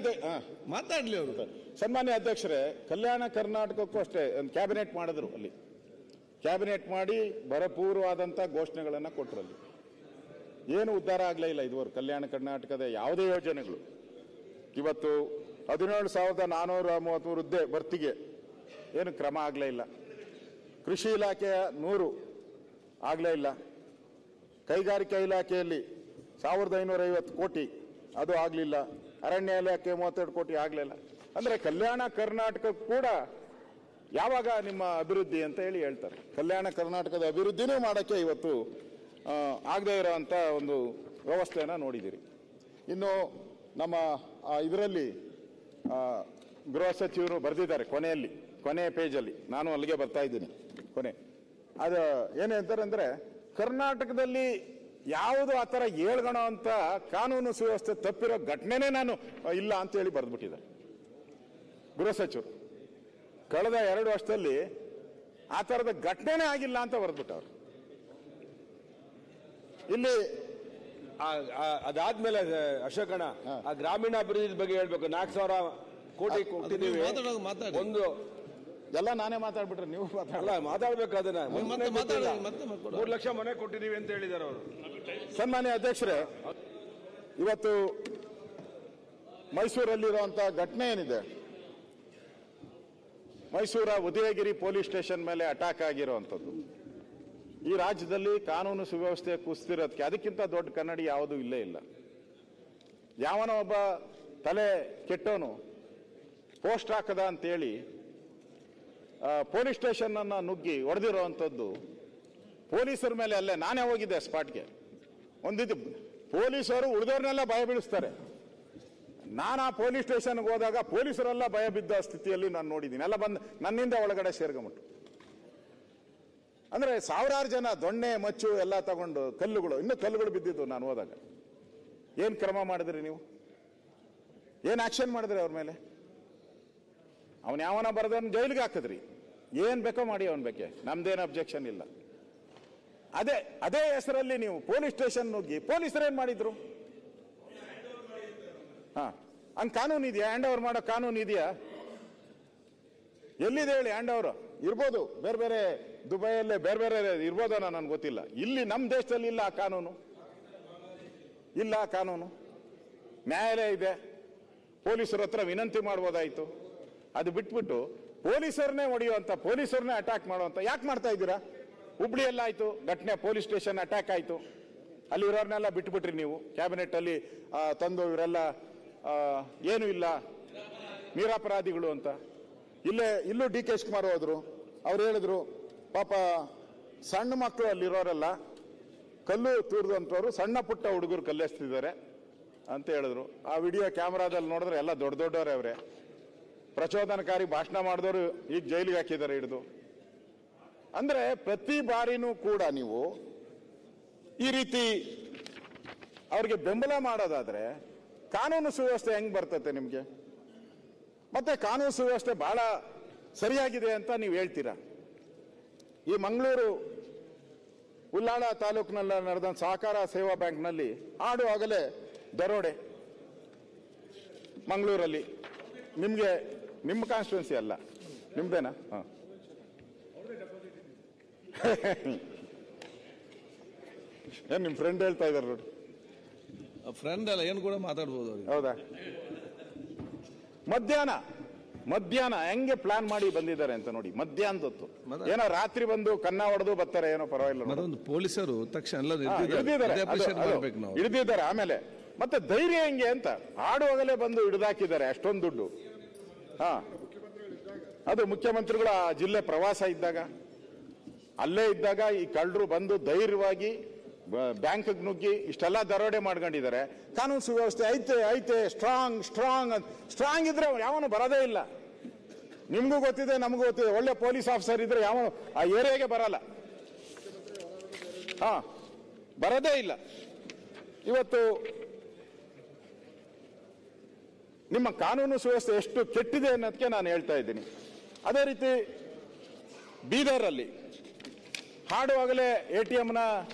ಮಾತಾಡ್ಲಿ ಅವರು. ಸನ್ಮಾನ್ಯ ಅಧ್ಯಕ್ಷರೇ, ಕಲ್ಯಾಣ ಕರ್ನಾಟಕಕ್ಕೂ ಅಷ್ಟೇ ಒಂದು ಕ್ಯಾಬಿನೆಟ್ ಮಾಡಿದ್ರು. ಅಲ್ಲಿ ಕ್ಯಾಬಿನೆಟ್ ಮಾಡಿ ಭರಪೂರ್ವವಾದಂತ ಘೋಷಣೆಗಳನ್ನ ಕೊಟ್ಟರು. ಅಲ್ಲಿ ಏನು ಉದ್ಧಾರ ಆಗ್ಲೇ ಇಲ್ಲ ಇದುವರೆಗೂ ಕಲ್ಯಾಣ ಕರ್ನಾಟಕದ ಯಾವುದೇ ಯೋಜನೆಗಳು. ಇವತ್ತು 17,433 ಹುದ್ದೆ ಭರ್ತಿಗೆ ಏನು ಕ್ರಮ ಆಗ್ಲೇ ಇಲ್ಲ. ಕೃಷಿ ಇಲಾಖೆಯ 100 ಆಗ್ಲೇ ಇಲ್ಲ. ಕೈಗಾರಿಕಾ ಇಲಾಖೆಯಲ್ಲಿ 1,550 ಕೋಟಿ ಅದು ಆಗ್ಲಿಲ್ಲ. ಅರಣ್ಯ ಇಲಾಖೆ 32 ಕೋಟಿ ಆಗ್ಲಿಲ್ಲ. ಅಂದ್ರೆ ಕಲ್ಯಾಣ ಕರ್ನಾಟಕ ಕೂಡ ಯಾವಾಗ ನಿಮ್ಮ ಅಭಿವೃದ್ಧಿ ಅಂತ ಹೇಳ್ತಾರೆ. ಕಲ್ಯಾಣ ಕರ್ನಾಟಕದ ಅಭಿವೃದ್ಧಿನೂ ಮಾಡಕ್ಕೆ ಇವತ್ತು ಆಗದೆ ಇರೋಂಥ ಒಂದು ವ್ಯವಸ್ಥೆಯನ್ನು ನೋಡಿದ್ದೀರಿ. ಇನ್ನು ನಮ್ಮ ಇದರಲ್ಲಿ ಗೃಹ ಸಚಿವರು ಬರೆದಿದ್ದಾರೆ ಕೊನೆಯ ಪೇಜಲ್ಲಿ, ನಾನು ಅಲ್ಲಿಗೆ ಬರ್ತಾ ಇದ್ದೀನಿ. ಅದು ಏನೇ ಅಂತಾರೆ ಅಂದ್ರೆ, ಕರ್ನಾಟಕದಲ್ಲಿ ಯಾವುದು ಆ ಥರ ಹೇಳ್ಗಣೋ ಅಂತ ಕಾನೂನು ಸುವ್ಯವಸ್ಥೆ ತಪ್ಪಿರೋ ಘಟನೆನೇ ನಾನು ಇಲ್ಲ ಅಂತೇಳಿ ಬರೆದ್ಬಿಟ್ಟಿದ್ದಾರೆ ಗೃಹ ಸಚಿವರು. ಕಳೆದ 2 ವರ್ಷದಲ್ಲಿ ಆ ಥರದ ಘಟನೆನೇ ಆಗಿಲ್ಲ ಅಂತ ಬರೆದ್ಬಿಟ್ಟವ್ರು. ಇಲ್ಲಿ ಅದಾದ್ಮೇಲೆ ಅಶೋಕಣ್ಣ, ಆ ಗ್ರಾಮೀಣ ಅಭಿವೃದ್ಧಿ ಬಗ್ಗೆ ಹೇಳ್ಬೇಕು. 4,000 ಕೋಟಿ ಕೊಟ್ಟಿದ್ದೀವಿ. ಒಂದು ಎಲ್ಲ ನಾನೇ ಮಾತಾಡ್ಬಿಟ್ರೆ ನೀವು ಮಾತಾಡ್ಬೇಕು. ಅದನ್ನ 3 ಲಕ್ಷ ಮನೆ ಕೊಟ್ಟಿದ್ದೀವಿ ಅಂತ ಹೇಳಿದ್ದಾರೆ ಅವರು. ಸನ್ಮಾನ್ಯ ಅಧ್ಯಕ್ಷರೇ, ಇವತ್ತು ಮೈಸೂರಲ್ಲಿರುವಂತಹ ಘಟನೆ ಏನಿದೆ, ಮೈಸೂರ ಉದಯಗಿರಿ ಪೊಲೀಸ್ ಸ್ಟೇಷನ್ ಮೇಲೆ ಅಟ್ಯಾಕ್ ಆಗಿರುವಂಥದ್ದು, ಈ ರಾಜ್ಯದಲ್ಲಿ ಕಾನೂನು ಸುವ್ಯವಸ್ಥೆ ಕುಸಿದಿರೋದಕ್ಕೆ ಅದಕ್ಕಿಂತ ದೊಡ್ಡ ಕನ್ನಡಿ ಯಾವುದೂ ಇಲ್ಲೇ ಇಲ್ಲ. ಯಾವನೋ ಒಬ್ಬ ತಲೆ ಕೆಟ್ಟವನು ಪೋಸ್ಟ್ ಹಾಕದ ಅಂತೇಳಿ ಪೊಲೀಸ್ ಸ್ಟೇಷನ್ ಅನ್ನ ನುಗ್ಗಿ ಹೊಡೆದಿರುವಂಥದ್ದು ಪೊಲೀಸರ ಮೇಲೆ ಅಲ್ಲೇ ನಾನೇ ಹೋಗಿದ್ದೆ ಸ್ಪಾಟ್ಗೆ. ಒಂದಿದ್ದು ಪೊಲೀಸರು ಉಳಿದವ್ರನ್ನೆಲ್ಲ ಭಯ ಬೀಳಿಸ್ತಾರೆ. ನಾನು ಆ ಪೊಲೀಸ್ ಸ್ಟೇಷನ್ಗೆ ಹೋದಾಗ ಪೊಲೀಸರೆಲ್ಲ ಭಯ ಬಿದ್ದ ಸ್ಥಿತಿಯಲ್ಲಿ ನಾನು ನೋಡಿದ್ದೀನಿ. ಎಲ್ಲ ಬಂದು ನನ್ನಿಂದ ಒಳಗಡೆ ಸೇರ್ಕೊಂಬಿಟ್ಟು. ಅಂದ್ರೆ ಸಾವಿರಾರು ಜನ ದೊಣ್ಣೆ ಮಚ್ಚು ಎಲ್ಲ ತಗೊಂಡು ಕಲ್ಲುಗಳು, ಇನ್ನೂ ಕಲ್ಲುಗಳು ಬಿದ್ದಿದ್ದು ನಾನು ಹೋದಾಗ. ಏನ್ ಕ್ರಮ ಮಾಡಿದ್ರಿ ನೀವು? ಏನ್ ಆಕ್ಷನ್ ಮಾಡಿದ್ರಿ ಅವ್ರ ಮೇಲೆ? ಅವನ್ ಯಾವನ ಬರದವನ್ ಜೈಲಿಗೆ ಹಾಕಿದ್ರಿ. ಏನ್ ಬೇಕೋ ಮಾಡಿ ಅವನ್ ಬೇಕೆ, ನಮ್ದೇನು ಅಬ್ಜೆಕ್ಷನ್ ಇಲ್ಲ. ಅದೇ ಹೆಸರಲ್ಲಿ ನೀವು ಪೊಲೀಸ್ ಸ್ಟೇಷನ್ ನುಗ್ಗಿ ಪೊಲೀಸರೇನ್ ಮಾಡಿದ್ರು? ಹಂಗ್ ಕಾನೂನು ಇದೆಯಾ? ಹ್ಯಾಂಡ್ ಓವರ್ ಮಾಡೋ ಕಾನೂನು ಇದೆಯಾ? ಎಲ್ಲಿದೆ ಹೇಳಿ ಹ್ಯಾಂಡ್ ಓವರ್? ಇರ್ಬೋದು, ಬೇರೆ ಬೇರೆ ದುಬೈಯಲ್ಲೇ ಬೇರೆ ಬೇರೆ ಇರ್ಬೋದೋ ನನ್ಗೆ ಗೊತ್ತಿಲ್ಲ. ಇಲ್ಲಿ ನಮ್ಮ ದೇಶದಲ್ಲಿ ಇಲ್ಲ ಆ ಕಾನೂನು. ಇಲ್ಲ ಆ ಕಾನೂನು. ನ್ಯಾಯಾಲಯ ಇದೆ, ಪೊಲೀಸರ ಹತ್ರ ವಿನಂತಿ ಮಾಡ್ಬೋದಾಯ್ತು. ಅದು ಬಿಟ್ಬಿಟ್ಟು ಪೊಲೀಸರನ್ನೇ ಹೊಡೆಯುವಂತ, ಪೊಲೀಸರನ್ನೇ ಅಟ್ಯಾಕ್ ಮಾಡುವಂತ ಯಾಕೆ ಮಾಡ್ತಾ ಇದ್ದೀರಾ? ಹುಬ್ಳಿಯಲ್ಲ ಆಯ್ತು ಘಟನೆ, ಪೊಲೀಸ್ ಸ್ಟೇಷನ್ ಅಟ್ಯಾಕ್ ಆಯ್ತು. ಅಲ್ಲಿ ಇರೋರ್ನೆಲ್ಲ ಬಿಟ್ಬಿಟ್ರಿ ನೀವು. ಕ್ಯಾಬಿನೆಟ್ ಅಲ್ಲಿ ತಂದು ಇವರೆಲ್ಲ ಏನು ಇಲ್ಲ, ನಿರಪರಾಧಿಗಳು ಅಂತ. ಇಲ್ಲೂ ಡಿ ಕೆ ಶಿವಕುಮಾರ್ ಹೋದ್ರು. ಅವ್ರು ಹೇಳಿದ್ರು ಪಾಪ ಸಣ್ಣ ಮಕ್ಕಳು ಅಲ್ಲಿರೋರೆಲ್ಲ ಕಲ್ಲು ತೂರ್ದಂತವ್ರು, ಸಣ್ಣ ಪುಟ್ಟ ಹುಡುಗರು ಕಲ್ಲೆಸ್ತಿದ್ದಾರೆ ಅಂತ ಹೇಳಿದ್ರು. ಆ ವಿಡಿಯೋ ಕ್ಯಾಮ್ರಾದಲ್ಲಿ ನೋಡಿದ್ರೆ ಎಲ್ಲ ದೊಡ್ಡ ದೊಡ್ಡವರೇ ಅವರೇ. ಪ್ರಚೋದನಕಾರಿ ಭಾಷಣ ಮಾಡಿದವರು ಈಗ ಜೈಲಿಗೆ ಹಾಕಿದ್ದಾರೆ ಹಿಡಿದು. ಅಂದ್ರೆ ಪ್ರತಿ ಬಾರಿನೂ ಕೂಡ ನೀವು ಈ ರೀತಿ ಅವ್ರಿಗೆ ಬೆಂಬಲ ಮಾಡೋದಾದ್ರೆ ಕಾನೂನು ಸುವ್ಯವಸ್ಥೆ ಹೆಂಗ್ ಬರ್ತತೆ ನಿಮ್ಗೆ? ಮತ್ತೆ ಕಾನೂನು ಸುವ್ಯವಸ್ಥೆ ಬಹಳ ಸರಿಯಾಗಿದೆ ಅಂತ ನೀವು ಹೇಳ್ತೀರಾ. ಈ ಮಂಗಳೂರು ಉಲ್ಲಾಳ ತಾಲೂಕಿನಲ್ಲಿ ನಡೆದ ಸಹಕಾರ ಸೇವಾ ಬ್ಯಾಂಕ್ನಲ್ಲಿ ಆಡುವಾಗಲೇ ದರೋಡೆ. ಮಂಗಳೂರಲ್ಲಿ ನಿಮ್ಗೆ, ನಿಮ್ಮ ಕಾನ್ಸ್ಟಿಟ್ಯೂನ್ಸಿ ಅಲ್ಲ, ನಿಮ್ದೇನಾ? ಏನ್ ನಿಮ್ ಫ್ರೆಂಡ್ ಹೇಳ್ತಾ ಇದಾರೆ ನೋಡಿ. ಫ್ರೆಂಡ್ ಅಲ್ಲ, ಏನು ಕೂಡ ಮಾತಾಡ್ಬೋದು. ಹೌದಾ? ಮಧ್ಯಾಹ್ನ ಹೆಂಗೆ ಪ್ಲಾನ್ ಮಾಡಿ ಬಂದಿದ್ದಾರೆ ಅಂತ ನೋಡಿ. ಮಧ್ಯಾಹ್ನದೊತ್ತು ಏನೋ ರಾತ್ರಿ ಬಂದು ಕನ್ನ ಹೊಡೆದು ಬರ್ತಾರೆ, ಏನೋ ಪರವಾಗಿಲ್ಲ. ಪೊಲೀಸರು ತಕ್ಷಣ ಹಿಡಿದಿದ್ದಾರೆ. ಆಮೇಲೆ ಮತ್ತೆ ಧೈರ್ಯ ಹೆಂಗೆ ಅಂತ ಆಡುವಾಗಲೇ ಬಂದು ಹಿಡಿದಾಕಿದ್ದಾರೆ ಅಷ್ಟೊಂದು ದುಡ್ಡು. ಅದು ಮುಖ್ಯಮಂತ್ರಿಗಳ ಜಿಲ್ಲೆ ಪ್ರವಾಸ ಇದ್ದಾಗ, ಅಲ್ಲೇ ಇದ್ದಾಗ ಈ ಕಳ್ಳರು ಬಂದು ಧೈರ್ಯವಾಗಿ ಬ್ಯಾಂಕ್ ನುಗ್ಗಿ ಇಷ್ಟೆಲ್ಲ ದರೋಡೆ ಮಾಡ್ಕೊಂಡಿದ್ದಾರೆ. ಕಾನೂನು ಸುವ್ಯವಸ್ಥೆ ಐತೆ ಸ್ಟ್ರಾಂಗ್ ಇದ್ರೆ ಯಾವನು ಬರೋದೇ ಇಲ್ಲ. ನಿಮ್ಗೂ ಗೊತ್ತಿದೆ, ನಮಗೂ ಗೊತ್ತಿದೆ. ಒಳ್ಳೆ ಪೊಲೀಸ್ ಆಫೀಸರ್ ಇದ್ರೆ ಯಾವನು ಆ ಏರಿಯಾಗೆ ಬರಲ್ಲ. ಬರೋದೇ ಇಲ್ಲ. ಇವತ್ತು ನಿಮ್ಮ ಕಾನೂನು ಸುವ್ಯವಸ್ಥೆ ಎಷ್ಟು ಕೆಟ್ಟಿದೆ ಅನ್ನೋದಕ್ಕೆ ನಾನು ಹೇಳ್ತಾ ಇದ್ದೀನಿ. ಅದೇ ರೀತಿ ಬೀದರಲ್ಲಿ ಹಾಡುವಾಗಲೇ ATM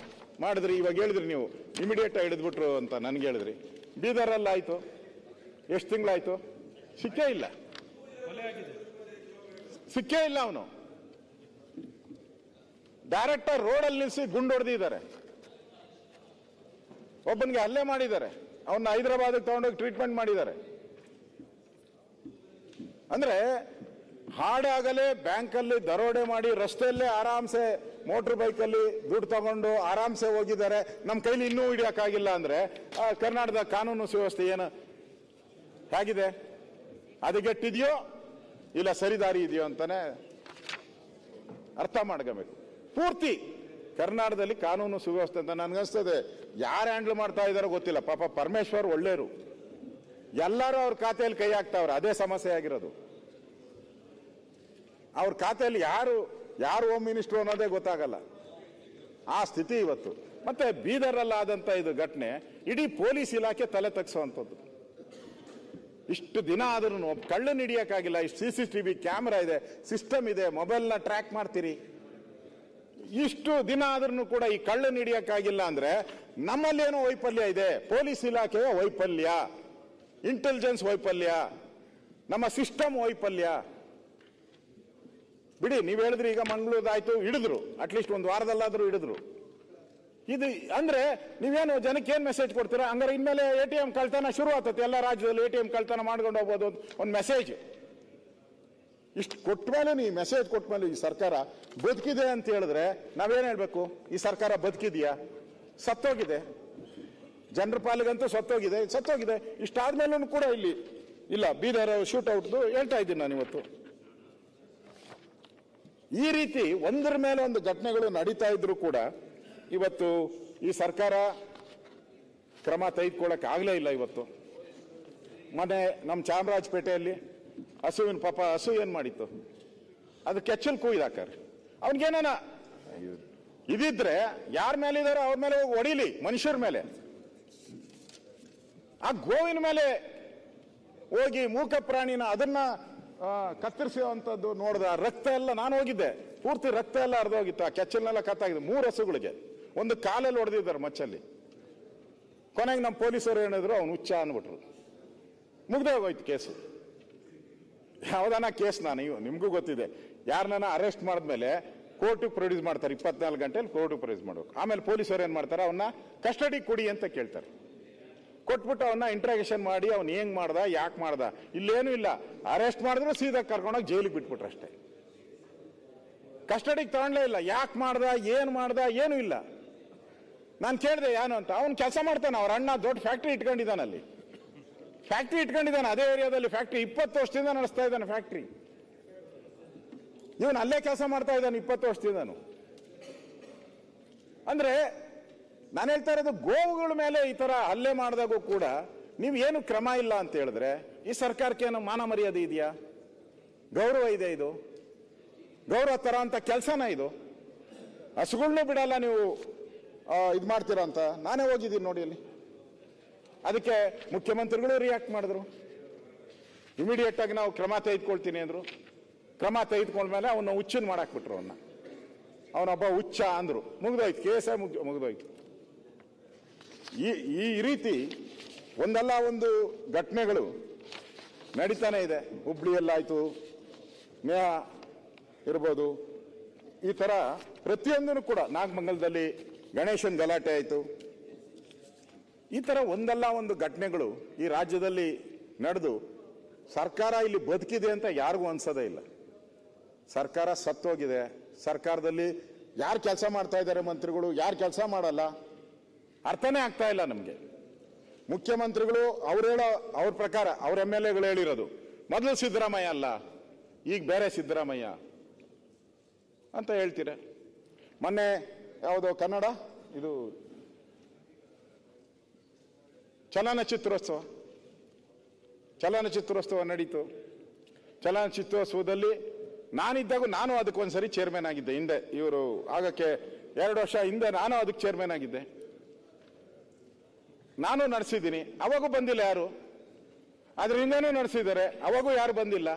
ಮಾಡಿದ್ರಿ. ಇವಾಗ ಹೇಳಿದ್ರಿ ನೀವು ಇಮಿಡಿಯೇಟ್ ಹಿಡಿದ್ಬಿಟ್ರು ಅಂತ ನನ್ಗೆ ಹೇಳಿದ್ರಿ. ಬೀದರಲ್ಲಿ ಆಯ್ತು, ಎಷ್ಟು ತಿಂಗಳಾಯ್ತು? ಸಿಕ್ಕೇ ಇಲ್ಲ ಅವನು. ಡೈರೆಕ್ಟರ್ ರೋಡಲ್ಲಿ ನಿಲ್ಲಿಸಿ ಗುಂಡು ಹೊಡೆದಿದ್ದಾರೆ. ಒಬ್ಬನಿಗೆ ಹಲ್ಲೆ ಮಾಡಿದ್ದಾರೆ. ಅವನ್ನ ಹೈದರಾಬಾದ್ಗೆ ತಗೊಂಡೋಗಿ ಟ್ರೀಟ್ಮೆಂಟ್ ಮಾಡಿದ್ದಾರೆ. ಅಂದ್ರೆ ಹಾಡಾಗಲೇ ಬ್ಯಾಂಕಲ್ಲಿ ದರೋಡೆ ಮಾಡಿ ರಸ್ತೆಯಲ್ಲೇ ಆರಾಮ್ಸೆ ಮೋಟರ್ ಬೈಕಲ್ಲಿ ದುಡ್ಡು ತಗೊಂಡು ಆರಾಮ್ಸೆ ಹೋಗಿದ್ದಾರೆ. ನಮ್ಮ ಕೈಲಿ ಇನ್ನೂ ಹಿಡಿಯಕ್ಕಾಗಿಲ್ಲ ಅಂದ್ರೆ ಕರ್ನಾಟಕದ ಕಾನೂನು ಸುವ್ಯವಸ್ಥೆ ಏನು ಹೇಗಿದೆ? ಹದಗೆಟ್ಟಿದೆಯೋ ಇಲ್ಲ ಸರಿದಾರಿ ಇದೆಯೋ ಅಂತಾನೆ ಅರ್ಥ ಮಾಡ್ಕೋಬೇಕು. ಪೂರ್ತಿ ಕರ್ನಾಟಕದಲ್ಲಿ ಕಾನೂನು ಸುವ್ಯವಸ್ಥೆ ಅಂತ ನನ್ಗನ್ಸ್ತದೆ ಯಾರು ಹ್ಯಾಂಡಲ್ ಮಾಡ್ತಾ ಇದಾರೋ ಗೊತ್ತಿಲ್ಲ. ಪಾಪ ಪರಮೇಶ್ವರ್ ಒಳ್ಳೆಯರು, ಎಲ್ಲರೂ ಅವ್ರ ಖಾತೆಯಲ್ಲಿ ಕೈ ಹಾಕ್ತಾವ್ರೆ. ಅದೇ ಸಮಸ್ಯೆ ಆಗಿರೋದು. ಅವ್ರ ಖಾತೆಯಲ್ಲಿ ಯಾರು ಹೋಮ್ ಮಿನಿಸ್ಟರ್ ಅನ್ನೋದೇ ಗೊತ್ತಾಗಲ್ಲ. ಆ ಸ್ಥಿತಿ ಇವತ್ತು. ಮತ್ತೆ ಬೀದರಲ್ಲಾದಂತ ಇದು ಘಟನೆ ಇಡೀ ಪೊಲೀಸ್ ಇಲಾಖೆ ತಲೆ ತಗ್ಸುವಂಥದ್ದು. ಇಷ್ಟು ದಿನ ಆದ್ರೂ ಕಳ್ಳನ ಹಿಡಿಯಕ್ಕಾಗಿಲ್ಲ. ಇಷ್ಟು CCTV ಕ್ಯಾಮೆರಾ ಇದೆ, ಸಿಸ್ಟಮ್ ಇದೆ, ಮೊಬೈಲ್ನ ಟ್ರ್ಯಾಕ್ ಮಾಡ್ತೀರಿ. ಇಷ್ಟು ದಿನ ಆದ್ರೂ ಕೂಡ ಈ ಕಳ್ಳನ ಹಿಡಿಯಕ್ಕಾಗಿಲ್ಲ ಅಂದ್ರೆ ನಮ್ಮಲ್ಲೇನೋ ವೈಫಲ್ಯ ಇದೆ. ಪೊಲೀಸ್ ಇಲಾಖೆಯ ವೈಫಲ್ಯ, ಇಂಟೆಲಿಜೆನ್ಸ್ ವೈಫಲ್ಯ, ನಮ್ಮ ಸಿಸ್ಟಮ್ ವೈಫಲ್ಯ. ಬಿಡಿ, ನೀವ್ ಹೇಳಿದ್ರಿ ಈಗ ಮಂಗಳೂರಾಯ್ತು, ಹಿಡಿದ್ರು, ಅಟ್ಲೀಸ್ಟ್ ಒಂದು ವಾರದಲ್ಲಾದ್ರೂ ಹಿಡಿದ್ರು. ಇದು ಅಂದ್ರೆ ನೀವೇನು ಜನಕ್ಕೆ ಏನ್ ಮೆಸೇಜ್ ಕೊಡ್ತೀರಾ? ಹಂಗಾರೆ ಇನ್ಮೇಲೆ ATM ಕಳ್ತನ ಶುರು ಆಗ್ತದೆ. ಎಲ್ಲ ರಾಜ್ಯದಲ್ಲಿ ATM ಕಳ್ತನ ಮಾಡ್ಕೊಂಡು ಹೋಗ್ಬೋದು ಒಂದು ಮೆಸೇಜ್. ಇಷ್ಟು ಕೊಟ್ಟ ಮೇಲೆ, ನೀವು ಮೆಸೇಜ್ ಕೊಟ್ಟ ಮೇಲೆ ಈ ಸರ್ಕಾರ ಬದುಕಿದೆ ಅಂತ ಹೇಳಿದ್ರೆ ನಾವೇನ್ ಹೇಳ್ಬೇಕು? ಈ ಸರ್ಕಾರ ಬದುಕಿದೆಯಾ? ಸತ್ತೋಗಿದೆ. ಜನರ ಪಾಲಿಗಂತೂ ಸತ್ತೋಗಿದೆ. ಇಷ್ಟಾದ್ಮೇಲೂ ಕೂಡ ಇಲ್ಲಿ ಇಲ್ಲ. ಬೀದರ್ ಶೂಟ್ ಔಟ್ದು ಹೇಳ್ತಾ ಇದ್ದೀನಿ ನಾನು ಇವತ್ತು. ಈ ರೀತಿ ಒಂದರ ಮೇಲೆ ಒಂದು ಘಟನೆಗಳು ನಡೀತಾ ಇದ್ರು ಕೂಡ ಇವತ್ತು ಈ ಸರ್ಕಾರ ಕ್ರಮ ತೆಗೆದುಕೊಳ್ಳಕ್ಕೆ ಆಗಲೇ ಇಲ್ಲ. ಇವತ್ತು ಮೊನ್ನೆ ನಮ್ಮ ಚಾಮರಾಜಪೇಟೆಯಲ್ಲಿ ಹಸುವಿನ ಪಾಪ ಹಸು ಏನ್ ಮಾಡಿತ್ತು, ಅದು ಕೆಚ್ಚಲ್ ಕೂಯ್ದಾಕಾರೆ. ಅವನಿಗೇನ ಇದಿದ್ರೆ ಯಾರ ಮೇಲೆ ಇದಾರೋ ಅವ್ರ ಮೇಲೆ ಹೋಗಿ ಹೊಡಿಲಿ, ಮನುಷ್ಯರ ಮೇಲೆ. ಆ ಗೋವಿನ ಮೇಲೆ ಹೋಗಿ ಮೂಕ ಪ್ರಾಣಿನ ಅದನ್ನ ಕತ್ತರಿಸುವಂಥದ್ದು ನೋಡ್ದ, ರಕ್ತ ಎಲ್ಲ, ನಾನು ಹೋಗಿದ್ದೆ, ಪೂರ್ತಿ ರಕ್ತ ಎಲ್ಲ ಹರಿದೋಗಿತ್ತು, ಆ ಕೆಚ್ಚಲ್ನೆಲ್ಲ ಕತ್ತಾಗಿದೆ. 3 ಹಸುಗಳಿಗೆ ಒಂದು ಕಾಲಲ್ಲಿ ಹೊಡೆದಿದ್ದಾರೆ ಮಚ್ಚಲ್ಲಿ. ಕೊನೆಗೆ ನಮ್ಮ ಪೊಲೀಸರು ಏನಿದ್ರು ಅವ್ನು ಹುಚ್ಚ ಅಂದ್ಬಿಟ್ರು, ಮುಗ್ದೇ ಹೋಗೋಯ್ತು ಕೇಸು. ಯಾವ್ದಾನ ಕೇಸ್ ನಿಮ್ಗೂ ಗೊತ್ತಿದೆ, ಯಾರನ್ನ ಅರೆಸ್ಟ್ ಮಾಡಿದ್ಮೇಲೆ ಕೋರ್ಟಿಗೆ ಪ್ರೊಡ್ಯೂಸ್ ಮಾಡ್ತಾರೆ, 24 ಗಂಟೆಲಿ ಕೋರ್ಟಿಗೆ ಪ್ರೊಡ್ಯೂಸ್ ಮಾಡ್ಬೇಕು. ಆಮೇಲೆ ಪೊಲೀಸರು ಏನ್ ಮಾಡ್ತಾರೆ, ಅವನ್ನ ಕಸ್ಟಡಿ ಕೊಡಿ ಅಂತ ಕೇಳ್ತಾರೆ. ಕೊಟ್ಬಿಟ್ಟು ಅವನ್ನ ಇಂಟ್ರಾಗೇಷನ್ ಮಾಡಿ ಅವ್ನು ಹೆಂಗ್ ಮಾಡ್ದ, ಯಾಕೆ ಮಾಡ್ದ, ಇಲ್ಲೇನು ಇಲ್ಲ, ಅರೆಸ್ಟ್ ಮಾಡಿದ್ರು ಸೀದಾ ಕರ್ಕೊಂಡೋಗಿ ಜೈಲಿಗೆ ಬಿಟ್ಬಿಟ್ರು ಅಷ್ಟೇ. ಕಸ್ಟಡಿಗೆ ತಗೊಂಡ್ಲೇ ಇಲ್ಲ, ಯಾಕೆ ಮಾಡ್ದ, ಏನ್ ಮಾಡ್ದ, ಏನು ಇಲ್ಲ. ನಾನು ಕೇಳಿದೆ ಏನು ಅಂತ, ಅವ್ನು ಕೆಲಸ ಮಾಡ್ತಾನೆ, ಅವ್ರ ಅಣ್ಣ ದೊಡ್ಡ ಫ್ಯಾಕ್ಟ್ರಿ ಇಟ್ಕೊಂಡಿದ್ದಾನೆ, ಅಲ್ಲಿ ಫ್ಯಾಕ್ಟ್ರಿ ಇಟ್ಕೊಂಡಿದ್ದಾನೆ, ಅದೇ ಏರಿಯಾದಲ್ಲಿ ಫ್ಯಾಕ್ಟ್ರಿ 20 ವರ್ಷದಿಂದ ನಡೆಸ್ತಾ ಇದ್ದಾನೆ ಫ್ಯಾಕ್ಟ್ರಿ. ಇವನು ಅಲ್ಲೇ ಕೆಲಸ ಮಾಡ್ತಾ ಇದ್ದಾನೆ 20 ವರ್ಷದಿಂದನು. ಅಂದ್ರೆ ನಾನು ಹೇಳ್ತಾ ಇರೋದು, ಗೋವುಗಳ ಮೇಲೆ ಈ ತರ ಹಲ್ಲೆ ಮಾಡಿದಾಗೂ ಕೂಡ ನೀವು ಏನು ಕ್ರಮ ಇಲ್ಲ ಅಂತ ಹೇಳಿದ್ರೆ ಈ ಸರ್ಕಾರಕ್ಕೆ ಏನು ಮಾನ ಮರ್ಯಾದೆ ಇದೆಯಾ, ಗೌರವ ಇದೆ? ಇದು ಗೌರವ ತರ ಅಂತ ಕೆಲಸನ ಇದು? ಹಸುಗಳನ್ನೂ ಬಿಡಲ್ಲ ನೀವು ಇದು ಮಾಡ್ತೀರಾ ಅಂತ ನಾನೇ ಹೋಗಿದ್ದೀನಿ ನೋಡಿ ಅಲ್ಲಿ. ಅದಕ್ಕೆ ಮುಖ್ಯಮಂತ್ರಿಗಳು ರಿಯಾಕ್ಟ್ ಮಾಡಿದ್ರು, ಇಮಿಡಿಯೇಟ್ ಆಗಿ ನಾವು ಕ್ರಮ ತೆಗೆದುಕೊಳ್ತೀನಿ ಅಂದ್ರು. ಕ್ರಮ ತೆಗೆದುಕೊಂಡ್ಮೇಲೆ ಅವನ್ನ ಹುಚ್ಚನ್ ಮಾಡಾಕ್ಬಿಟ್ರು, ಅವನೊಬ್ಬ ಹುಚ್ಚ ಅಂದ್ರು, ಮುಗಿದೋಯ್ತು, ಕೇಸ ಮುಗಿದೋಯ್ತು. ಈ ರೀತಿ ಒಂದಲ್ಲ ಒಂದು ಘಟನೆಗಳು ನಡೀತಾನೆ ಇದೆ. ಹುಬ್ಳಿಯಲ್ಲಾಯ್ತು, ನೇಹ ಇರ್ಬೋದು, ಈ ತರ ಪ್ರತಿಯೊಂದನ್ನು ಕೂಡ, ನಾಗಮಂಗಲದಲ್ಲಿ ಗಣೇಶನ್ ಗಲಾಟೆ ಆಯ್ತು. ಈ ತರ ಒಂದಲ್ಲ ಒಂದು ಘಟನೆಗಳು ಈ ರಾಜ್ಯದಲ್ಲಿ ನಡೆದು ಸರ್ಕಾರ ಇಲ್ಲಿ ಬದುಕಿದೆ ಅಂತ ಯಾರಿಗೂ ಅನ್ಸೋದೇ ಇಲ್ಲ. ಸರ್ಕಾರ ಸತ್ತೋಗಿದೆ. ಸರ್ಕಾರದಲ್ಲಿ ಯಾರು ಕೆಲಸ ಮಾಡ್ತಾ ಇದ್ದಾರೆ ಮಂತ್ರಿಗಳು, ಯಾರು ಕೆಲಸ ಮಾಡಲ್ಲ, ಅರ್ಥನೇ ಆಗ್ತಾ ಇಲ್ಲ ನಮ್ಗೆ. ಮುಖ್ಯಮಂತ್ರಿಗಳು ಅವ್ರ ಪ್ರಕಾರ ಅವ್ರ MLAಗಳು ಹೇಳಿರೋದು ಮೊದಲು ಸಿದ್ದರಾಮಯ್ಯ ಅಲ್ಲ, ಈಗ ಬೇರೆ ಸಿದ್ದರಾಮಯ್ಯ ಅಂತ ಹೇಳ್ತೀರ. ಮೊನ್ನೆ ಯಾವುದೋ ಕನ್ನಡ ಇದು ಚಲನಚಿತ್ರೋತ್ಸವ ನಡೀತು. ಚಲನಚಿತ್ರೋತ್ಸವದಲ್ಲಿ ನಾನು ಅದಕ್ಕೊಂದ್ಸರಿ ಚೇರ್ಮನ್ ಆಗಿದ್ದೆ. ಹಿಂದೆ ಇವರು ಆಗಕ್ಕೆ 2 ವರ್ಷ ಹಿಂದೆ ನಾನು ಅದಕ್ಕೆ ಚೇರ್ಮನ್ ಆಗಿದ್ದೆ. ನಾನು ನಡೆಸಿದ್ದೀನಿ, ಅವಾಗೂ ಬಂದಿಲ್ಲ ಯಾರು. ಅದ್ರ ಹಿಂದೆನೂ ನಡೆಸಿದ್ದಾರೆ, ಅವಾಗೂ ಯಾರು ಬಂದಿಲ್ಲ.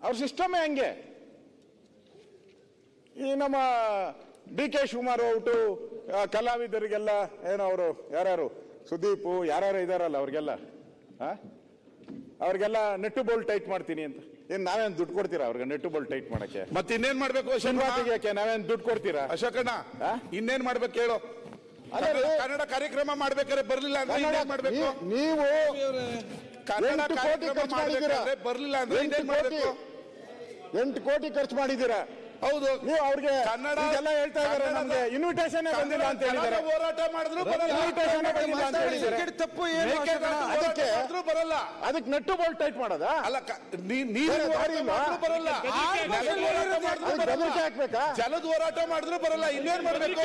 ಅವ್ರ ಸಿಸ್ಟಮೇ ಹಂಗೆ. ಈ ನಮ್ಮ DK ಶಿವಕುಮಾರ್ ಹೋಗ್ಬಿಟ್ಟು ಕಲಾವಿದರಿಗೆಲ್ಲ ಏನೋ ಅವರು ಯಾರು ಸುದೀಪ್ ಯಾರು ಇದಾರಲ್ಲ ಅವ್ರಿಗೆಲ್ಲ ನೆಟ್ಟು ಬೋಲ್ ಟೈಟ್ ಮಾಡ್ತೀನಿ ಅಂತ. ಏನ್ ನಾವೇನ್ ದುಡ್ಡು ಕೊಡ್ತೀರಾ ಅವ್ರಿಗೆ ನೆಟ್ಟು ಬೋಲ್ ಟೈಟ್ ಮಾಡಕ್ಕೆ? ಮತ್ತೆ ಇನ್ನೇನ್ ಮಾಡ್ಬೇಕು? ಶನಿವಾರಕ್ಕೆ ನಾವೇನ್ ದುಡ್ಡು ಕೊಡ್ತೀರಾ? ಅಶೋಕಣ್ಣ ಇನ್ನೇನ್ ಮಾಡ್ಬೇಕು ಹೇಳು? ಕನ್ನಡ ಕಾರ್ಯಕ್ರಮ ಮಾಡ್ಬೇಕಾದ್ರೆ ಬರ್ಲಿಲ್ಲ ಅಂದ್ರೆ ಇನ್ನೇನ್ ಮಾಡ್ಬೇಕು? ನೀವು ಕನ್ನಡ ಕಾರ್ಯಕ್ರಮ ಮಾಡ್ಬೇಕಾದ್ರೆ ಬರ್ಲಿಲ್ಲ ಅಂದ್ರೆ ಇನ್ನೇನ್ ಮಾಡ್ಬೇಕು? 8 ಕೋಟಿ ಖರ್ಚು ಮಾಡಿದ್ದೀರಾ. ಹೌದು, ನೀವು ಅವ್ರಿಗೆ ಕನ್ನಡ ಎಲ್ಲ ಹೇಳ್ತಾ ಇದ್ದಾರೆ, ನಮ್ಗೆ ಇನ್ವಿಟೇಷನ್ ಬಂದಿಲ್ಲ ಅಂತ ಹೇಳಿದ್ದಾರೆ. ಹೋರಾಟ ಮಾಡಿದ್ರು ತಪ್ಪು ಅದಕ್ಕೆ ಬರಲ್ಲ. ಅದಕ್ಕೆ ನೆಟ್ಟು ಬೋಲ್ ಟೈಟ್ ಮಾಡೋದಾ? ಅಲ್ಲ, ಬರಲ್ಲ. ಹಾಕ್ಬೇಕಾ? ಜಲದ ಹೋರಾಟ ಮಾಡಿದ್ರು ಬರಲ್ಲ, ಇನ್ನೇನ್ ಮಾಡ್ಬೇಕು?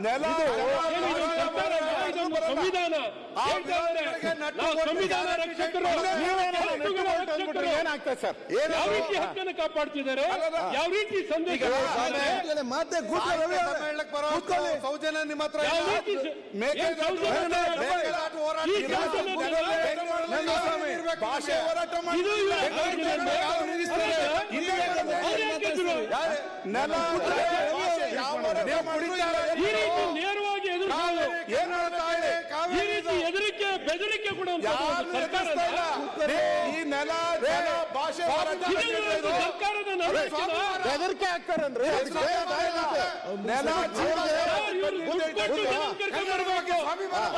ನೆಲ ಸಂವಿಧಾನ ರಕ್ಷಕರು ಏನಾಗ್ತದೆ ಸರ್? ಯಾವ ರೀತಿ ಹಕ್ಕನ್ನು ಕಾಪಾಡ್ತಿದ್ದಾರೆ, ಯಾವ ರೀತಿ ಸಂದೇಶ, ಸೌಜನ್ಯ ನಿಮ್ಮ ಹತ್ರ ಭಾಷೆ ಹೋರಾಟ ಮಾಡಿ ನೆಲ ಈ ರೀತಿ ನೇರವಾಗಿ ಎದುರಿಸೋದು, ಈ ರೀತಿ ಬೆದರಿಕೆ ಕೂಡ ಈ ನೆಲ ಭಾಷೆ ಸರ್ಕಾರದ ಬೆದರಿಕೆ ಆಗ್ತಾರನ್ರಿ.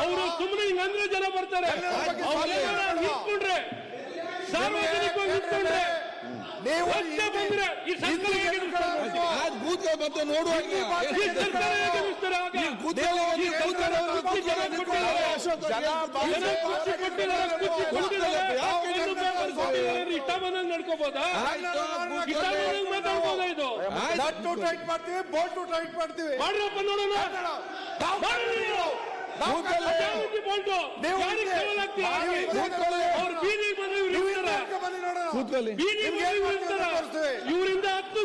ಅವರು ಸುಮ್ಮನೆ ಹಿಂಗಂದ್ರೆ ಜನ ಬರ್ತಾರೆ. ನಿಂತ್ಕೊಂಡ್ರೆ ಸಾರ್ವಜನಿಕವಾಗಿ ನಿಂತ್ಕೊಂಡ್ರೆ ಬಂದ್ರೆ ಈ ಸರ್ಕಾರ ಕೂತ್ಕೊಳ್ಳಿ ಮತ್ತೆ ನೋಡುವ ಈ ಸರ್ಕಾರ ಹೇಗೆ ನಿಲ್ತಾರೆ ಆಗ? ಈ ಸರ್ಕಾರ ಕುರ್ಚಿ ಜನ ಕೊಟ್ಟಿದ್ದಾರೆ. ಕುರ್ಚಿ ಕೊಟ್ಟಿದ್ದಾರೆ, ಕುರ್ಚಿ ಕೊಟ್ಟಿದ್ದಾರೆ. ಒಂದು ಪೇಪರ್ ಕೊಟ್ಟಿದ್ದಾರೆ, ಇಷ್ಟ ಬಂದಂಗೆ ನಡ್ಕೋಬೋದಾ? ಇಷ್ಟ ಬಂದಂಗೆ ಮಾತಾಡ್ಬೋದಾ? ಇದು ಟೈಟ್ ಮಾಡ್ತೀವಿ, ಬೋಲ್ಟ್ ಟೈಟ್ ಮಾಡ್ತೀವಿ. ಮಾಡ್ರಪ್ಪ ನೋಡೋಣ. ಇವರಿಂದ 10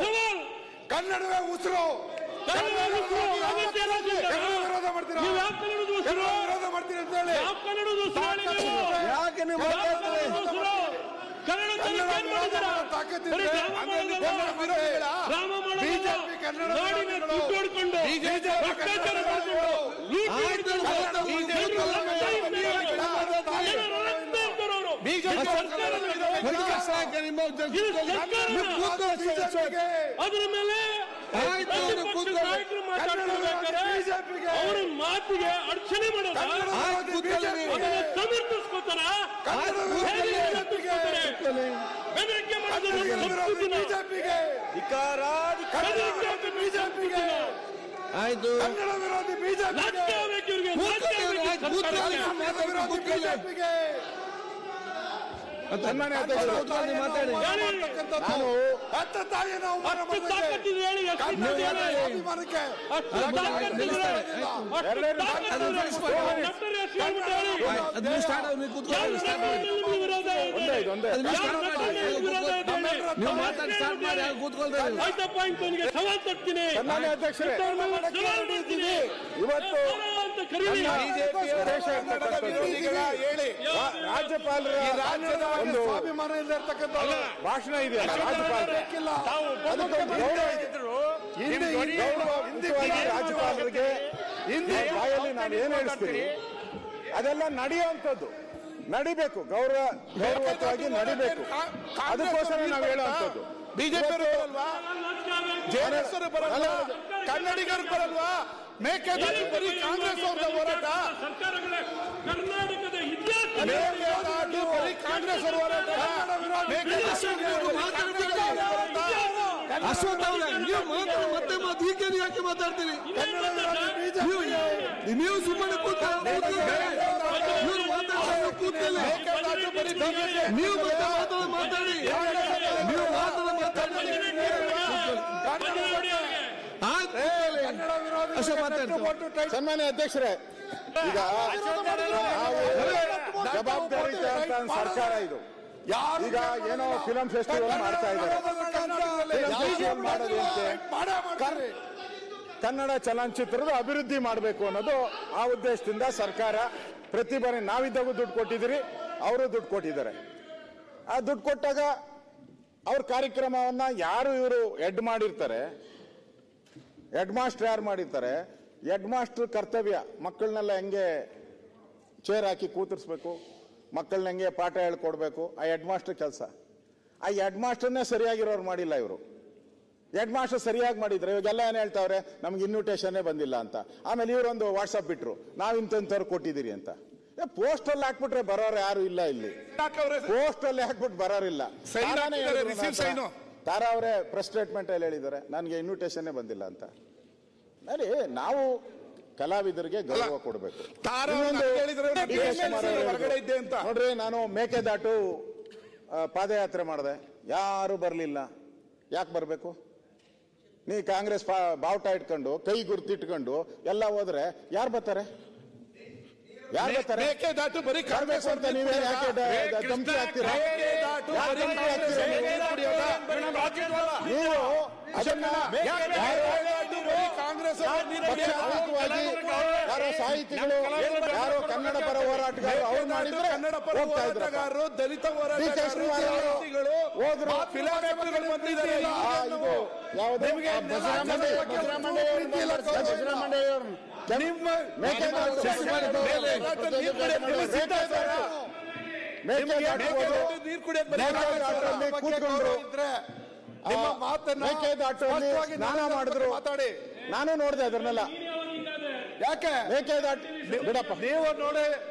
ಜನ ಕನ್ನಡವೇ ಉಸಿರು. ವಿರೋಧ ಮಾಡ್ತೀರಾ? ವಿರೋಧ ಮಾಡ್ತೀರಿ ಅಂತ ಹೇಳಿ ಯಾಕೆ ನೀವು ಮಾತಾಡ್ತಾರೆ? ಅದರ ಮೇಲೆ ಅವ್ರ ಮಾತಿಗೆ ಅಡಚಣೆ ಮಾಡೋದು ಸಮರ್ಥಿಸ್ಕೋತಾರ. ಬೆದರಿಕೆ ಮಾಡೋದು ಆಯ್ತು. ಕನ್ನಡ ವಿರೋಧಿ ಬಿಜೆಪಿಗೆ ಸನ್ಮಾನ್ಯ ಅಧ್ಯಕ್ಷರು ಮಾತಾಡಿ. ನಾನು ಹತ್ತು ತಾಯಿ ನಾವು ಅಭಿಮಾನಕ್ಕೆ ಸವಾಲ್ ತರ್ತೀನಿ. ಸನ್ಮಾನ್ಯ ಅಧ್ಯಕ್ಷರೇ, ಇವತ್ತು ರಾಜ್ಯಪಾಲರ ಒಂದು ಸ್ವಾಭಿಮಾನ ಇಲ್ಲ ಇರ್ತಕ್ಕಂಥ ಭಾಷಣ ಇದೆಯಲ್ಲ, ರಾಜ್ಯಪಾಲರಿಗೆ ಹಿಂದಿ ಬಾಯಲ್ಲಿ ನಾವು ಏನ್ ಹೇಳ್ತೀವಿ ಅದೆಲ್ಲ ನಡೆಯುವಂಥದ್ದು, ನಡಿಬೇಕು, ಗೌರವವಾಗಿ ನಡಿಬೇಕು. ಅದಕ್ಕೋಸ್ಕರ ನಾವು ಹೇಳುವಂಥದ್ದು. ಬಿಜೆಪಿ ಬರಲ್ವಾ, ಜೆಡಿಎಸ್ ಬರಲ್ಲ, ಕನ್ನಡಿಗರು ಬರಲ್ವಾ? ಮೇಕೆದಾಟು ಬರೀ ಕಾಂಗ್ರೆಸ್ ಅವ್ರ ಹೋರಾಟ, ಕರ್ನಾಟಕದ ಇತಿಹಾಸ ಮೇಕೆದಾಟು ಬರೀ ಕಾಂಗ್ರೆಸ್ ಅವ್ರ ಹೋರಾಟ. ಅಶ್ವಥ್ ಅವರೇ, ನೀವು ಮತ್ತೆ ಹೀಗೆ ಯಾಕೆ ಮಾತಾಡ್ತೀರಿ? ನೀವು ಸುಮ್ಮನೆ ಕೂತ್ಕೊಳ್ಳಿ. ನೀವು ಮಾತಾಡಿ, ನೀವು ಸನ್ಮಾನ್ಯ ಅಧ್ಯಕ್ಷರೇ, ಈಗ ಜವಾಬ್ದಾರಿ ಸರ್ಕಾರ ಇದು. ಈಗ ಏನೋ ಫಿಲಂ ಫೆಸ್ಟಿವಲ್ ಮಾಡ್ತಾ ಇದ್ದಾರೆ. ಕನ್ನಡ ಚಲನಚಿತ್ರದ ಅಭಿವೃದ್ಧಿ ಮಾಡಬೇಕು ಅನ್ನೋದು ಆ ಉದ್ದೇಶದಿಂದ ಸರ್ಕಾರ ಪ್ರತಿ ಬಾರಿ ನಾವಿದ್ದಾಗೂ ದುಡ್ಡು ಕೊಟ್ಟಿದ್ದೀರಿ, ಅವರು ದುಡ್ಡು ಕೊಟ್ಟಿದ್ದಾರೆ. ಆ ದುಡ್ಡು ಕೊಟ್ಟಾಗ ಅವ್ರ ಕಾರ್ಯಕ್ರಮವನ್ನ ಯಾರು ಇವರು ಹೆಡ್ ಮಾಡಿರ್ತಾರೆ, ಹೆಡ್ ಮಾಸ್ಟರ್ ಯಾರು ಮಾಡಿರ್ತಾರೆ, ಹೆಡ್ ಮಾಸ್ಟರ್ ಕರ್ತವ್ಯ ಮಕ್ಕಳನ್ನೆಲ್ಲ ಹೆಂಗೆ ಚೇರ್ ಹಾಕಿ ಕೂತಿರ್ಸ್ಬೇಕು, ಮಕ್ಕಳನ್ನ ಹೆಂಗೆ ಪಾಠ ಹೇಳ್ಕೊಡ್ಬೇಕು, ಆ ಹೆಡ್ ಮಾಸ್ಟರ್ ಕೆಲಸ. ಆ ಹೆಡ್ ಮಾಸ್ಟರ್ನೇ ಸರಿಯಾಗಿರೋರು ಮಾಡಿಲ್ಲ ಇವರು. ಹೆಡ್ ಮಾಸ್ಟರ್ ಸರಿಯಾಗಿ ಮಾಡಿದ್ರೆ ಇವಾಗೆಲ್ಲ ಏನ್ ಹೇಳ್ತಾವ್ರೆ, ನಮ್ಗೆ ಇನ್ವಿಟೇಷನ್ನೇ ಬಂದಿಲ್ಲ ಅಂತ. ಆಮೇಲೆ ಇವರೊಂದು ವಾಟ್ಸಪ್ ಬಿಟ್ರು, ನಾವ್ ಇಂಥವ್ರು ಕೊಟ್ಟಿದ್ದೀರಿ ಅಂತ. ಪೋಸ್ಟಲ್ಲಿ ಹಾಕ್ಬಿಟ್ರೆ ಬರೋರು ಯಾರು ಇಲ್ಲ ಇಲ್ಲಿ. ಪೋಸ್ಟಲ್ಲಿ ಹಾಕ್ಬಿಟ್ಟು ಬರೋರಿಲ್ಲ. ತಾರಾ ಅವರೇ ಪ್ರೆಸ್ ಸ್ಟೇಟ್ಮೆಂಟ್ ಅಲ್ಲಿ ಹೇಳಿದ್ದಾರೆ, ನನಗೆ ಇನ್ವಿಟೇಷನ್ನೇ ಬಂದಿಲ್ಲ ಅಂತ. ನೋಡಿ, ನಾವು ಕಲಾವಿದರಿಗೆ ಗೌರವ ಕೊಡಬೇಕು. ನೋಡ್ರಿ, ನಾನು ಮೇಕೆದಾಟು ಪಾದಯಾತ್ರೆ ಮಾಡಿದೆ, ಯಾರು ಬರಲಿಲ್ಲ. ಯಾಕೆ ಬರಬೇಕು? ನೀ ಕಾಂಗ್ರೆಸ್ ಬಾವುಟ ಇಟ್ಕೊಂಡು ಕೈ ಗುರ್ತಿಟ್ಕೊಂಡು ಎಲ್ಲ ಹೋದ್ರೆ ಯಾರು ಬರ್ತಾರೆ? ಯಾರು ಬರ್ತಾರೆ? ಮೇಕೆದಾಟು ಬರೀ ಕಾಂಗ್ರೆಸ್ ಅಂತ ನೀವೇ ಯಾಕೆ ಧಮಕಿ ಹಾಕ್ತೀರಾ? ನೀವು ಅದನ್ನ ಕಾಂಗ್ರೆಸ್ ಯಾರೋ ಸಾಹಿತಿಗಳು, ಯಾರೋ ಕನ್ನಡ ಪರ ಹೋರಾಟಗಾರರು ಅವ್ರು ಮಾಡಿದ್ರೆ ಕನ್ನಡ ಪರ ಹೋರಾಟಗಾರರು, ದಲಿತ ಹೋರಾಟಗಾರರು ಹೋದ್ರು. ಸ್ನಾನ ಮಾಡಿದ್ರು, ನಾನು ನೋಡಿದೆ ಅದನ್ನೆಲ್ಲ. ಯಾಕೆ ಮೇಕೆದಾಟು ಬಿಡಪ್ಪ, ನೀವು ನೋಡಿ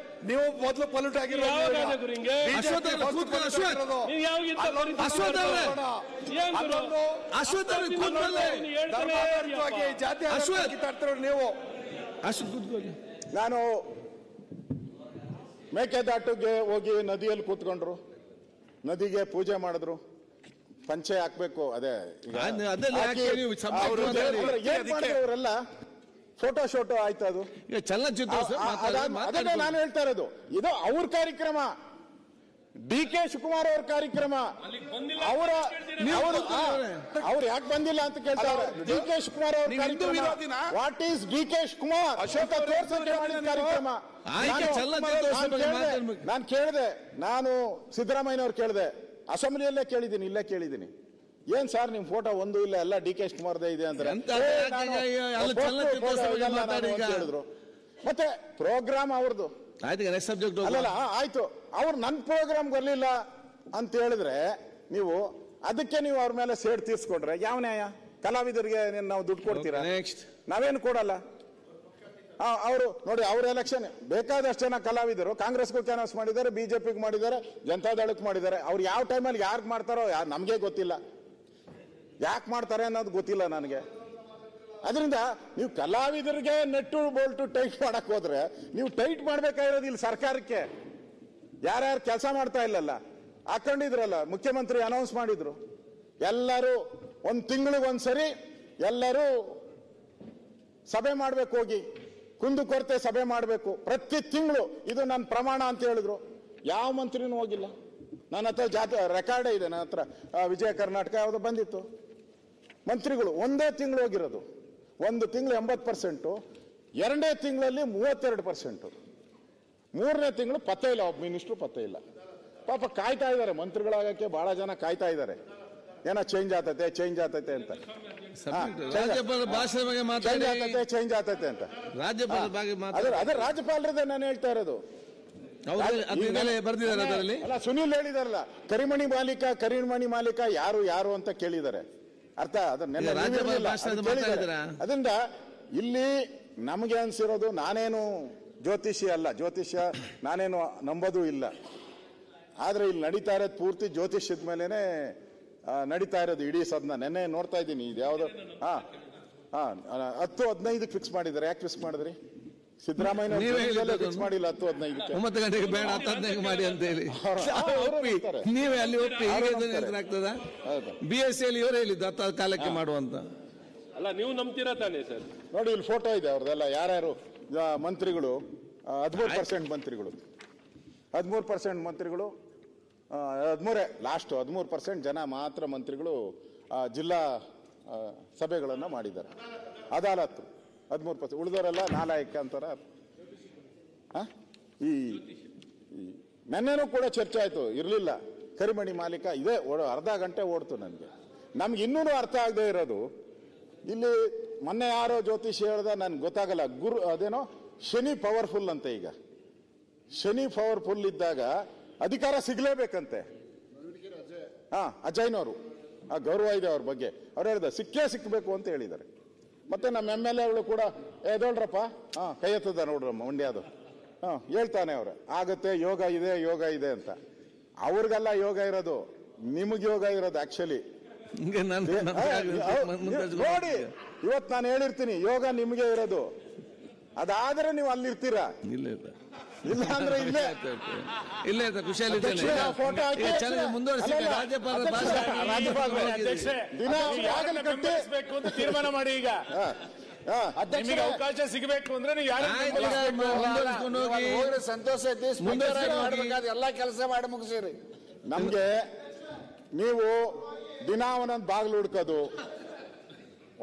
ನೀವು ಮೊದಲು ಪಲ್ಯೂಟ್ ಯಾವಾಗ ಗುರು ಹಿಂಗೆ? ಅಶ್ವಥ್ ಅವ್ರೆ, ಕೂತ್ಕೊಳ್ಳಿ, ಅಶ್ವಥ್. ನೀವು ಯಾವಾಗಿಂದ ಅಶ್ವಥ್ ಅವ್ರೆ, ಏನ್ ಗುರು? ಅಶ್ವಥ್ ಅವ್ರೆ ಕೂತ್ಕೊಳ್ಳಿ. ಧರ್ಮಾಧಾರಿತವಾಗಿ ಜಾತಿ ಅಶ್ವಥ್. ಕಿತ್ತಾಡ್ತಿರೋರು ನೀವು. ಅಶ್ವಥ್ ಕೂತ್ಕೊಳ್ಳಿ. ನಾನು ಮೇಕೆದಾಟುಗೆ ಹೋಗಿ ನದಿಯಲ್ಲಿ ಕೂತ್ಕೊಂಡ್ರು, ನದಿಗೆ ಪೂಜೆ ಮಾಡಿದ್ರು, ಪಂಚೆ ಹಾಕ್ಬೇಕು. ಅದೇ ಈಗ ಅದೆಲ್ಲ ಯಾಕೆ ನೀವು subject ಅವ್ರು ಮಾತಾಡಿ? ಏನ್ ಮಾಡಿದ್ರು ಅವರೆಲ್ಲ? ಫೋಟೋ ಶೋಟೋ ಆಯ್ತು. ಅದು ಈಗ ಚಲನಚಿತ್ರ ಅದನ್ನೇ ನಾನು ಹೇಳ್ತಾ ಇರೋದು. ಇದು ಅವ್ರ ಕಾರ್ಯಕ್ರಮ, ಡಿ ಕೆ ಶಿವಕುಮಾರ್ ಅವ್ರ ಕಾರ್ಯಕ್ರಮ. ಅವ್ರು ಯಾಕೆ ಬಂದಿಲ್ಲ ಅಂತ ಕೇಳ್ತಾರೆ. ಡಿ ಕೆ ಶಿವಕುಮಾರ್ ಅವ್ರ ಕಾರ್ಯಕ್ರಮ. What is D K Shivakumar ತೋರ್ಸಕ್ಕೆ ಮಾಡಿದ ಕಾರ್ಯಕ್ರಮ. ನಾನು ಕೇಳಿದೆ, ನಾನು ಸಿದ್ದರಾಮಯ್ಯನವ್ರು ಕೇಳಿದೆ, ಅಸೆಂಬ್ಲಿಯಲ್ಲೇ ಕೇಳಿದ್ದೀನಿ, ಇಲ್ಲೇ ಕೇಳಿದ್ದೀನಿ. ಏನ್ ಸರ್ ನಿಮ್ ಫೋಟೋ ಒಂದು ಇಲ್ಲ, ಎಲ್ಲ ಡಿ ಕೆ ಶಿವಕುಮಾರ್ದೇ ಇದೆ ಅಂದ್ರೆ ಹೇಳಿದ್ರು. ಮತ್ತೆ ಪ್ರೋಗ್ರಾಮ್ ಅವ್ರದ್ದು ಅಲ್ಲಲ್ಲ, ಆಯ್ತು. ಅವ್ರು ನನ್ನ ಪ್ರೋಗ್ರಾಮ್ ಬರ್ಲಿಲ್ಲ ಅಂತ ಹೇಳಿದ್ರೆ ನೀವು ಅವ್ರ ಮೇಲೆ ಸೇಡ್ ತೀರ್ಸ್ಕೊಡ್ರೆ ಯಾವ ನ್ಯಾಯ? ಕಲಾವಿದರಿಗೆ ನಾವು ದುಡ್ಡು ಕೊಡ್ತೀರಾ? ನಾವೇನು ಕೊಡಲ್ಲ. ಅವರು ನೋಡಿ, ಅವ್ರ ಎಲೆಕ್ಷನ್ ಬೇಕಾದಷ್ಟು ಜನ ಕಲಾವಿದರು ಕಾಂಗ್ರೆಸ್ಗೂ ಕ್ಯಾನ್ವಾಸ್ ಮಾಡಿದ್ದಾರೆ, ಬಿಜೆಪಿಗೆ ಮಾಡಿದ್ದಾರೆ, ಜನತಾದಳಕ್ಕೆ ಮಾಡಿದ್ದಾರೆ. ಅವ್ರು ಯಾವ ಟೈಮಲ್ಲಿ ಯಾರಿಗೆ ಮಾಡ್ತಾರೋ ನಮಗೆ ಗೊತ್ತಿಲ್ಲ, ಯಾಕೆ ಮಾಡ್ತಾರೆ ಅನ್ನೋದು ಗೊತ್ತಿಲ್ಲ ನನಗೆ. ಅದರಿಂದ ನೀವು ಕಲಾವಿದರಿಗೆ ನೆಟ್ಟು ಬೋಲ್ಟು ಟೈಟ್ ಮಾಡಕ್ ಹೋದ್ರೆ ನೀವು ಟೈಟ್ ಮಾಡ್ಬೇಕಾಗಿರೋದು ಇಲ್ಲಿ ಸರ್ಕಾರಕ್ಕೆ. ಯಾರ್ಯಾರು ಕೆಲಸ ಮಾಡ್ತಾ ಇಲ್ಲಲ್ಲ, ಹಾಕೊಂಡಿದ್ರಲ್ಲ, ಮುಖ್ಯಮಂತ್ರಿ ಅನೌನ್ಸ್ ಮಾಡಿದ್ರು, ಎಲ್ಲರೂ ಒಂದು ತಿಂಗಳಿಗೊಂದ್ಸರಿ ಎಲ್ಲರೂ ಸಭೆ ಮಾಡ್ಬೇಕು, ಹೋಗಿ ಕುಂದುಕೊರತೆ ಸಭೆ ಮಾಡಬೇಕು ಪ್ರತಿ ತಿಂಗಳು, ಇದು ನನ್ನ ಪ್ರಮಾಣ ಅಂತ ಹೇಳಿದ್ರು. ಯಾವ ಮಂತ್ರಿನೂ ಹೋಗಿಲ್ಲ. ನನ್ನ ಹತ್ರ ರೆಕಾರ್ಡೇ ಇದೆ, ನನ್ನ ಹತ್ರ ವಿಜಯ ಕರ್ನಾಟಕ ಯಾವುದು ಬಂದಿತ್ತು. ಮಂತ್ರಿಗಳು ಒಂದೇ ತಿಂಗಳು ಹೋಗಿರೋದು, ಒಂದು ತಿಂಗಳು 80%, ಎರಡನೇ ತಿಂಗಳಲ್ಲಿ 32%, ಮೂರನೇ ತಿಂಗಳು ಪತ್ತೆ ಇಲ್ಲ, ಒಬ್ಬ ಮಿನಿಸ್ಟ್ರು ಪತ್ತೆ ಇಲ್ಲ. ಪಾಪ ಕಾಯ್ತಾ ಇದ್ದಾರೆ, ಮಂತ್ರಿಗಳಾಗಕ್ಕೆ ಬಹಳ ಜನ ಕಾಯ್ತಾ ಇದ್ದಾರೆ. ಏನೋ ಚೇಂಜ್ ಆತೈತೆ ಅಂತ, ಚೇಂಜ್ ಆತೈತೆ ಅಂತ. ಅದೇ ರಾಜ್ಯಪಾಲರದೇ ನಾನು ಹೇಳ್ತಾ ಇರೋದು. ಅಲ್ಲ, ಸುನೀಲ್ ಹೇಳಿದಾರಲ್ಲ, ಕರಿಮಣಿ ಮಾಲೀಕ ಯಾರು ಅಂತ ಕೇಳಿದ್ದಾರೆ. ಅರ್ಥ ಅದರಿಂದ ಇಲ್ಲಿ ನಮಗೆ ಅನ್ಸಿರೋದು, ನಾನೇನು ಜ್ಯೋತಿಷಿ ಅಲ್ಲ, ಜ್ಯೋತಿಷ್ಯ ನಾನೇನು ನಂಬೋದು ಇಲ್ಲ. ಆದ್ರೆ ಇಲ್ಲಿ ನಡೀತಾ ಇರೋದು ಪೂರ್ತಿ ಜ್ಯೋತಿಷ್ಯದ ಮೇಲೆನೆ ನಡೀತಾ ಇರೋದು ಇಡೀ ಸದನ. ನೆನ್ನೆ ನೋಡ್ತಾ ಇದ್ದೀನಿ, ಇದು ಯಾವ್ದು 10-15 ಫಿಕ್ಸ್ ಮಾಡಿದ್ದಾರೆ. ಯಾಕೆ ಫಿಕ್ಸ್ ಮಾಡಿದ್ರಿ? ಸಿದ್ದರಾಮಯ್ಯ ಫಿಕ್ಸ್ ಮಾಡಿಲ್ಲ 10-15ಕ್ಕೆ. 9 ಗಂಟೆಗೆ ಬೇಡ 10-15 ಮಾಡಿ ಅಂತ ಹೇಳಿ ನೀವೇ ಅಲ್ಲಿ ಒಪ್ಪಿ ಆಗ್ತದ? BSc ಅಲ್ಲಿ ಇವರೇ ಹೇಳಿದ್ದು 10 ಕಾಲಕ್ಕೆ ಮಾಡುವಂತ. ಅಲ್ಲ, ನೀವು ನಂಬ್ತೀರಾ ತಾನೇ ಸರ್? ನೋಡಿ, ಇಲ್ಲಿ ಫೋಟೋ ಇದೆ ಅವ್ರದ್ದೆಲ್ಲ. ಯಾರ್ಯಾರು ಮಂತ್ರಿಗಳು? 13% ಮಂತ್ರಿಗಳು, 13% ಮಂತ್ರಿಗಳು, 13% ಜನ ಮಾತ್ರ ಮಂತ್ರಿಗಳು ಜಿಲ್ಲಾ ಸಭೆಗಳನ್ನು ಮಾಡಿದ್ದಾರೆ. ಅದಾಲತ್ತು 13%, ಉಳಿದವರೆಲ್ಲ ನಾಲಾಯಕ ಅಂತಾರ. ಈ ನೆನ್ನೆನೂ ಕೂಡ ಚರ್ಚೆ ಆಯ್ತು, ಇರಲಿಲ್ಲ. ಕರಿಮಣಿ ಮಾಲೀಕ ಇದೆ, ಅರ್ಧ ಗಂಟೆ ಓಡ್ತು. ನಮ್ಗೆ ಇನ್ನೂ ಅರ್ಥ ಆಗದೆ ಇರೋದು, ಇಲ್ಲಿ ಮೊನ್ನೆ ಯಾರೋ ಜ್ಯೋತಿಷಿ ಹೇಳ್ದ, ನನ್ಗೆ ಗೊತ್ತಾಗಲ್ಲ, ಅದೇನೋ ಶನಿ ಪವರ್ಫುಲ್ ಅಂತೆ. ಈಗ ಶನಿ ಪವರ್ಫುಲ್ ಇದ್ದಾಗ ಅಧಿಕಾರ ಸಿಗ್ಲೇಬೇಕಂತೆ. ಅಜಯ್ನವರು ಗೌರವ ಇದೆ ಅವ್ರ ಬಗ್ಗೆ. ಅವ್ರು ಹೇಳಿದ ಸಿಕ್ಕಬೇಕು ಅಂತ ಹೇಳಿದ್ದಾರೆ. ಮತ್ತೆ ನಮ್ಮ MLA ಅವಳು ಕೂಡ ಎದೋಳ್ರಪ್ಪ, ಕೈ ಎತ್ತದ ನೋಡ್ರಮ್ಮ ಮಂಡ್ಯದು, ಹೇಳ್ತಾನೆ ಅವ್ರು, ಆಗತ್ತೆ, ಯೋಗ ಇದೆ ಅಂತ. ಅವ್ರಿಗೆಲ್ಲ ಯೋಗ ಇರೋದು, ನಿಮಗೆ ಯೋಗ ಇರೋದು ಆಕ್ಚುಲಿ. ನೋಡಿ, ಇವತ್ತು ನಾನು ಹೇಳಿರ್ತೀನಿ, ಯೋಗ ನಿಮಗೆ ಇರೋದು. ಅದಾದ್ರೆ ನೀವು ಅಲ್ಲಿರ್ತೀರಾ, ಇಲ್ಲ ಅಂದ್ರೆ ಇಲ್ಲೇ ಖುಷಿಯಲ್ಲಿ ತೀರ್ಮಾನ ಮಾಡಿ. ಈಗ ನಿಮಗೆ ಅವಕಾಶ ಸಿಗಬೇಕು ಅಂದ್ರೆ ನೀವು ಸಂತೋಷ ಐತಿ, ಎಲ್ಲಾ ಕೆಲಸ ಮಾಡಿ ಮುಗಿಸಿರಿ. ನಮ್ಗೆ ನೀವು ದಿನ ಒಂದೊಂದು ಬಾಗಿಲು ಹುಡ್ಕೋದು,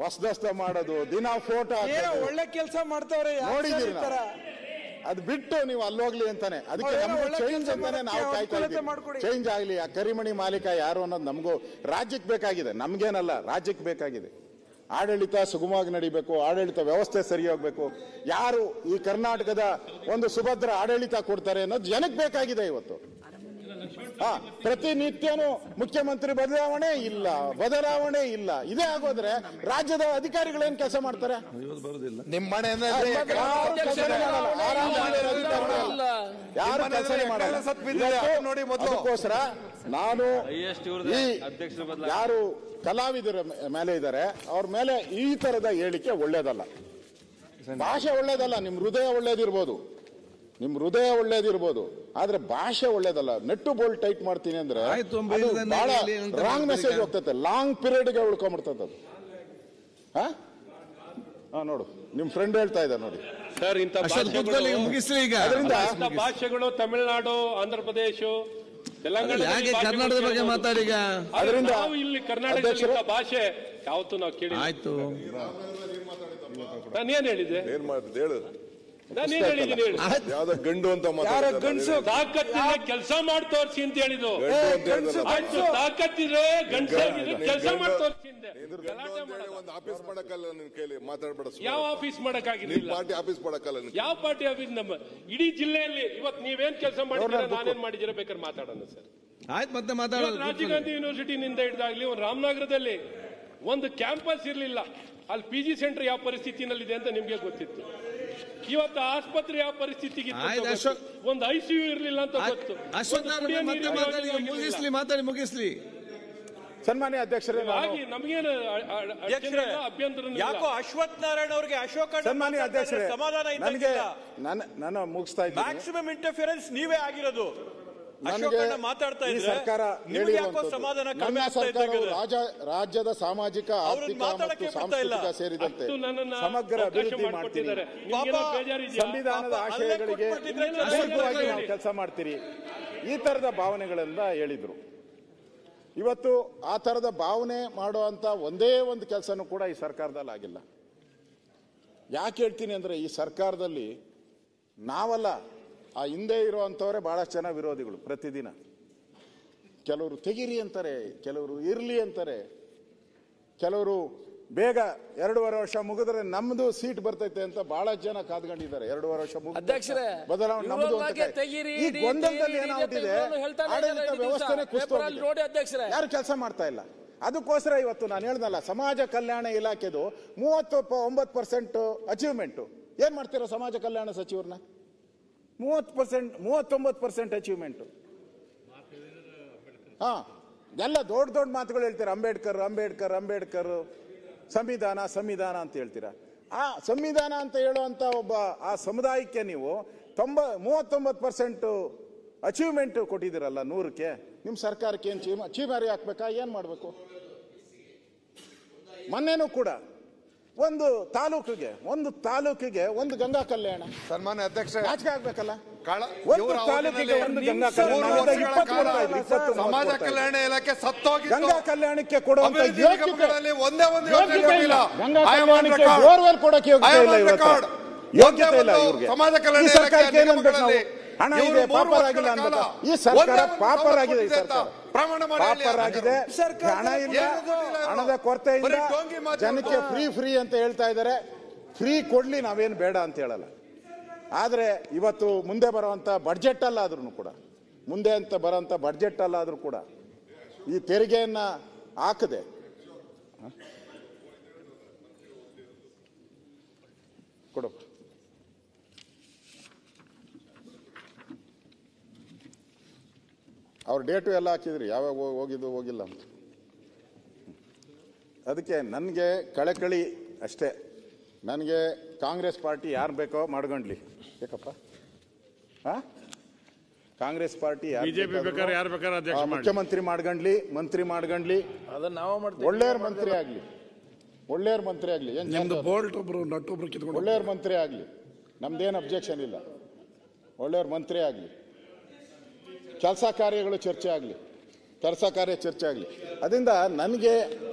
ಹೊಸದಸ್ತ ಮಾಡೋದು, ದಿನ ಫೋಟೋ ಒಳ್ಳೆ ಕೆಲಸ ಮಾಡ್ತಾವ್ರೆ, ನೋಡಿದೀರಿ. ಅದು ಬಿಟ್ಟು ನೀವು ಅಲ್ಲೋಗ್ಲಿ ಅಂತಾನೆ, ಅದಕ್ಕೆ ಚೇಂಜ್ ಅಂತಾನೆ ನಾವು ಕಾಯ್ತಾ ಇದ್ದೀವಿ. ಚೇಂಜ್ ಆಗ್ಲಿ. ಆ ಕರಿಮಣಿ ಮಾಲೀಕ ಯಾರು ಅನ್ನೋದು ನಮಗೂ ರಾಜ್ಯಕ್ಕೆ ಬೇಕಾಗಿದೆ, ನಮ್ಗೇನಲ್ಲ, ರಾಜ್ಯಕ್ಕೆ ಬೇಕಾಗಿದೆ. ಆಡಳಿತ ಸುಗಮವಾಗಿ ನಡಿಬೇಕು, ಆಡಳಿತ ವ್ಯವಸ್ಥೆ ಸರಿ ಹೋಗ್ಬೇಕು. ಯಾರು ಈ ಕರ್ನಾಟಕದ ಒಂದು ಸುಭದ್ರ ಆಡಳಿತ ಕೊಡ್ತಾರೆ ಅನ್ನೋದು ಜನಕ್ಕೆ ಬೇಕಾಗಿದೆ ಇವತ್ತು. ಪ್ರತಿನಿತ್ಯನೂ ಮುಖ್ಯಮಂತ್ರಿ ಬದಲಾವಣೆ ಇಲ್ಲ ಇದೇ ಆಗೋದ್ರೆ ರಾಜ್ಯದ ಅಧಿಕಾರಿಗಳೇನ್ ಕೆಲಸ ಮಾಡ್ತಾರೆ? ನಿಮ್ಮ ಮನೆ ಯಾರು ಕೆಲಸ ಮಾಡಲ್ಲ. ನೋಡಿ ಮೊದಲು ಅದಕ್ಕೋಸ್ಕರ ನಾನು ಈ ಯಾರು ಕಲಾವಿದರ ಮೇಲೆ ಇದ್ದಾರೆ ಅವ್ರ ಮೇಲೆ ಈ ತರದ ಹೇಳಿಕೆ ಒಳ್ಳೇದಲ್ಲ. ಭಾಷೆ ಒಳ್ಳೇದಲ್ಲ, ನಿಮ್ ಹೃದಯ ಒಳ್ಳೇದಿರ್ಬೋದು, ಆದ್ರೆ ಭಾಷೆ ಒಳ್ಳೇದಲ್ಲ. ನೆಟ್ಟು ಬೋಲ್ಡ್ ಟೈಟ್ ಮಾಡ್ತೀನಿ ಅಂದ್ರೆ ಬಹಳ ರಾಂಗ್ ಮೆಸೇಜ್ ಹೋಗ್ತದೆ, ಲಾಂಗ್ ಪೀರಿಯಡ್ಗೆ ಉಳ್ಕೊಂಡ್ಬಿಡ್ತದೆ ಅದು. ನೋಡು ನಿಮ್ ಫ್ರೆಂಡ್ ಹೇಳ್ತಾ ಇದ್ದಾರೆ ನೋಡಿ ಸರ್, ಇಂಥ ಭಾಷೆಗಳು ತಮಿಳುನಾಡು, ಆಂಧ್ರ ಪ್ರದೇಶ, ತೆಲಂಗಾಣ, ಕರ್ನಾಟಕದ ಬಗ್ಗೆ ಮಾತಾಡಿ. ಅದರಿಂದ ಇಲ್ಲಿ ಕರ್ನಾಟಕದ ಭಾಷೆ ಯಾವತ್ತೂ ನಾವು ಕೇಳಿ. ಆಯ್ತು, ನಾನೇನ್ ಹೇಳಿದ್ದೆ? ನಾನೇನ್ ಹೇಳಿದ್ದೀನಿ ಹೇಳಿ? ಯಾವ್ದೋ ಗಂಡು ಅಂತ ಗಂಡಸು ತಾಕತ್ತಿದ್ರೆ ಕೆಲಸ ಮಾಡಿ ತೋರಿಸಿ ಅಂತ ಹೇಳಿದ್ದು. ಆಯ್ತು, ತಾಕತ್ತಿದ್ರೆ ಗಂಡಸಾಗಿದ್ರೆ ಕೆಲಸ ಮಾಡಿ ತೋರಿಸಿ ಅಂದೆ. ಒಂದು ಆಫೀಸ್ ಮಾಡಕ್ಕಲ್ಲ ನಿನ್ ಕೈಲಿ ಮಾತಾಡ್ಬೇಡ. ಯಾವ ಆಫೀಸ್ ಮಾಡಕ್ಕಾಗಿಲ್ಲ? ಪಾರ್ಟಿ ಆಫೀಸ್ ಮಾಡಕ್ಕಲ್ಲ. ಯಾವ ಪಾರ್ಟಿ ಆಫೀಸ್? ನಮ್ಮ ಇಡೀ ಜಿಲ್ಲೆಯಲ್ಲಿ ಇವತ್ತು ನೀವೇನ್ ಕೆಲಸ ಮಾಡಿದ್ದೀರಾ, ನಾನೇನ್ ಮಾಡಿದ್ದೀರಾ ಬೇಕಾದ್ರೆ ಮಾತಾಡೋಣ ಸರ್. ಆಯ್ತು, ಮತ್ತೆ ಮಾತಾಡೋಣ. ರಾಜೀವ್ ಗಾಂಧಿ ಯೂನಿವರ್ಸಿಟಿನಿಂದ ಹಿಡಿದಾಗ್ಲಿ ಒಂದು ರಾಮನಗರದಲ್ಲಿ ಒಂದು ಕ್ಯಾಂಪಸ್ ಇರ್ಲಿಲ್ಲ. ಅಲ್ಲಿ PG ಸೆಂಟರ್ ಯಾವ ಪರಿಸ್ಥಿತಿನಲ್ಲಿದೆ ಅಂತ ನಿಮ್ಗೆ ಗೊತ್ತಿತ್ತು. ಇವತ್ತು ಆಸ್ಪತ್ರೆ ಯಾವ ಪರಿಸ್ಥಿತಿಗೆ ಒಂದು ICU ಇರ್ಲಿಲ್ಲ ಅಂತ ಗೊತ್ತು. ಮುಗಿಸ್ಲಿ ಸನ್ಮಾನ್ಯ ಅಧ್ಯಕ್ಷರೇ, ನಮಗೇನು ಅಭ್ಯಂತರ. ಯಾಕೋ ಅಶ್ವಥ್ ನಾರಾಯಣ ಅವರಿಗೆ ಅಶೋಕ ಸನ್ಮಾನ್ಯ ಅಧ್ಯಕ್ಷರೇ ಸಮಾಧಾನ ನನಗೆ ನಾನು ಮುಗಿಸ್ತಾ ಇದ್ದೀನಿ. ಮ್ಯಾಕ್ಸಿಮಮ್ ಇಂಟರ್ಫಿಯರೆನ್ಸ್ ನೀವೇ ಆಗಿರೋದು. ಮಾತಾಡ್ತಾ ಈ ಸರ್ಕಾರ ನನ್ನ ಸರ್ಕಾರವು ರಾಜ್ಯದ ಸಾಮಾಜಿಕ, ಆರ್ಥಿಕ ಮತ್ತು ಸಾಂಸ್ಕೃತಿಕ ಸೇರಿದಂತೆ ಸಮಗ್ರ ಅಭಿವೃದ್ಧಿ ಮಾಡ್ತೀರಿ. ಸಂವಿಧಾನದ ಆಶಯಗಳಿಗೆ ಪೂರಕವಾಗಿ ನಾವು ಕೆಲಸ ಮಾಡ್ತೀರಿ. ಈ ತರದ ಭಾವನೆಗಳಿಂದ ಹೇಳಿದ್ರು. ಇವತ್ತು ಆ ತರದ ಭಾವನೆ ಮಾಡುವಂತ ಒಂದೇ ಒಂದು ಕೆಲಸನೂ ಕೂಡ ಈ ಸರ್ಕಾರದಲ್ಲಿ ಆಗಿಲ್ಲ. ಯಾಕೆ ಹೇಳ್ತೀನಿ ಅಂದ್ರೆ, ಈ ಸರ್ಕಾರದಲ್ಲಿ ನಾವಲ್ಲ, ಆ ಹಿಂದೆ ಇರುವಂತವರೇ ಬಹಳಷ್ಟು ಜನ ವಿರೋಧಿಗಳು. ಪ್ರತಿದಿನ ಕೆಲವರು ತೆಗೀರಿ ಅಂತಾರೆ, ಕೆಲವರು ಇರ್ಲಿ ಅಂತಾರೆ, ಕೆಲವರು ಬೇಗ 2.5 ವರ್ಷ ಮುಗಿದ್ರೆ ನಮ್ದು ಸೀಟ್ ಬರ್ತೈತೆ ಅಂತ ಬಹಳ ಜನ ಕಾದ್ಕೊಂಡಿದ್ದಾರೆ. 2.5 ವರ್ಷ ಬದಲಾವಣೆ ನಮ್ದು ಅಂತ. ಈ ಗೊಂದಲದಲ್ಲಿ ಏನಾಗ್ತಿದೆ, ಆಡಳಿತ ವ್ಯವಸ್ಥೆನೇ ಕುಸಿದೋಗಿದೆ, ಯಾರು ಕೆಲಸ ಮಾಡ್ತಾ ಇಲ್ಲ. ಅದಕ್ಕೋಸ್ಕರ ಇವತ್ತು ನಾನು ಹೇಳ್ದಲ್ಲ, ಸಮಾಜ ಕಲ್ಯಾಣ ಇಲಾಖೆದು 39% ಅಚೀವ್ಮೆಂಟ್. ಏನ್ ಮಾಡ್ತೀರಾ ಸಮಾಜ ಕಲ್ಯಾಣ ಸಚಿವರನ್ನ? 39% ಅಚೀವ್ಮೆಂಟ್. ಎಲ್ಲ ದೊಡ್ಡ ಮಾತುಗಳು ಹೇಳ್ತೀರಾ. ಅಂಬೇಡ್ಕರ್ ಸಂವಿಧಾನ ಅಂತ ಹೇಳ್ತೀರಾ. ಆ ಸಂವಿಧಾನ ಅಂತ ಹೇಳುವಂತ ಒಬ್ಬ ಆ ಸಮುದಾಯಕ್ಕೆ ನೀವು 39% ಅಚೀವ್ಮೆಂಟ್ ಕೊಟ್ಟಿದ್ದೀರಲ್ಲ 100ಕ್ಕೆ. ನಿಮ್ ಸರ್ಕಾರಕ್ಕೆ ಏನ್ ಚೀಮಾರಿ ಹಾಕ್ಬೇಕಾ? ಏನ್ ಮಾಡ್ಬೇಕು? ಮೊನ್ನೆನೂ ಕೂಡ ಒಂದು ತಾಲೂಕಿಗೆ ಒಂದು ಗಂಗಾ ಕಲ್ಯಾಣ. ಸನ್ಮಾನ್ಯ ಅಧ್ಯಕ್ಷ, ನಾಚಿಕೆ ಆಗ್ಬೇಕಲ್ಲ. ಒಂದು ತಾಲೂಕಿಗೆ ಒಂದು ಗಂಗಾ ಕಲ್ಯಾಣ, ಸಮಾಜ ಕಲ್ಯಾಣ ಇಲಾಖೆ ಸತ್ತೋಗಿ ಗಂಗಾ ಕಲ್ಯಾಣಕ್ಕೆ ಕೊಡುವಂತ ಯೋಗ್ಯತೆ, ಒಂದೇ ಒಂದು ಯೋಗ್ಯತೆ ಇಲ್ಲ. ಗಂಗಾ ಕಲ್ಯಾಣಕ್ಕೆ ಬೋರ್ವೆಲ್ ಕೊಡಕ್ಕೆ ಯೋಗ್ಯತೆ ಇಲ್ಲ. ಯೋಗ್ಯತೆ ಇಲ್ಲ ಇವ್ರಿಗೆ. ಸಮಾಜ ಕಲ್ಯಾಣ ಈ ಸರ್ಕಾರಕ್ಕೆ ಏನಂಬೇಕು ನಾವು? ಹಣ ಇದೆ, ಪಾಪರಾಗಿಲ್ಲ ಅಂತ. ಈ ಸರ್ಕಾರ ಪಾಪರಾಗಿದೆ. ಈ ಸರ್ಕಾರ ಪಾಪರಾಗಿದೆ. ಹಣ ಇಲ್ಲ, ಹಣದ ಕೊರತೆ ಇಲ್ಲ. ಜನಕ್ಕೆ ಫ್ರೀ ಅಂತ ಹೇಳ್ತಾ ಇದ್ದಾರೆ. ಫ್ರೀ ಕೊಡ್ಲಿ, ನಾವೇನು ಬೇಡ ಅಂತ ಹೇಳಲ್ಲ. ಆದ್ರೆ ಇವತ್ತು ಮುಂದೆ ಬರುವಂತ ಬಡ್ಜೆಟ್ ಅಲ್ಲಾದ್ರೂ ಕೂಡ ಈ ತೆರಿಗೆಯನ್ನ ಹಾಕದೆ ಕೊಡು. ಅವ್ರ ಡೇಟು ಎಲ್ಲ ಹಾಕಿದ್ರಿ, ಯಾವಾಗ ಹೋಗಿಲ್ಲ ಅಂತ. ಅದಕ್ಕೆ ನನಗೆ ಕಳಕಳಿ ಅಷ್ಟೇ. ನನಗೆ ಕಾಂಗ್ರೆಸ್ ಪಾರ್ಟಿ ಯಾರು ಬೇಕೋ ಮಾಡ್ಕೊಂಡ್ಲಿ. ಯಾಕಪ್ಪ ಕಾಂಗ್ರೆಸ್ ಪಾರ್ಟಿ ಮುಖ್ಯಮಂತ್ರಿ ಮಾಡ್ಕೊಂಡ್ಲಿ, ಮಂತ್ರಿ ಮಾಡ್ಕೊಂಡ್ಲಿ, ಒಳ್ಳೆಯವ್ರ ಮಂತ್ರಿ ಆಗ್ಲಿ, ಒಳ್ಳೆಯವ್ರ ಮಂತ್ರಿ ಆಗ್ಲಿ, ನಮ್ದೇನು ಅಬ್ಜೆಕ್ಷನ್ ಇಲ್ಲ. ಒಳ್ಳೆಯವ್ರ ಮಂತ್ರಿ ಆಗ್ಲಿ, ಕೆಲಸ ಕಾರ್ಯಗಳು ಚರ್ಚೆ ಆಗಲಿ, ಚರ್ಚೆ ಆಗಲಿ. ಅದರಿಂದ ನನಗೆ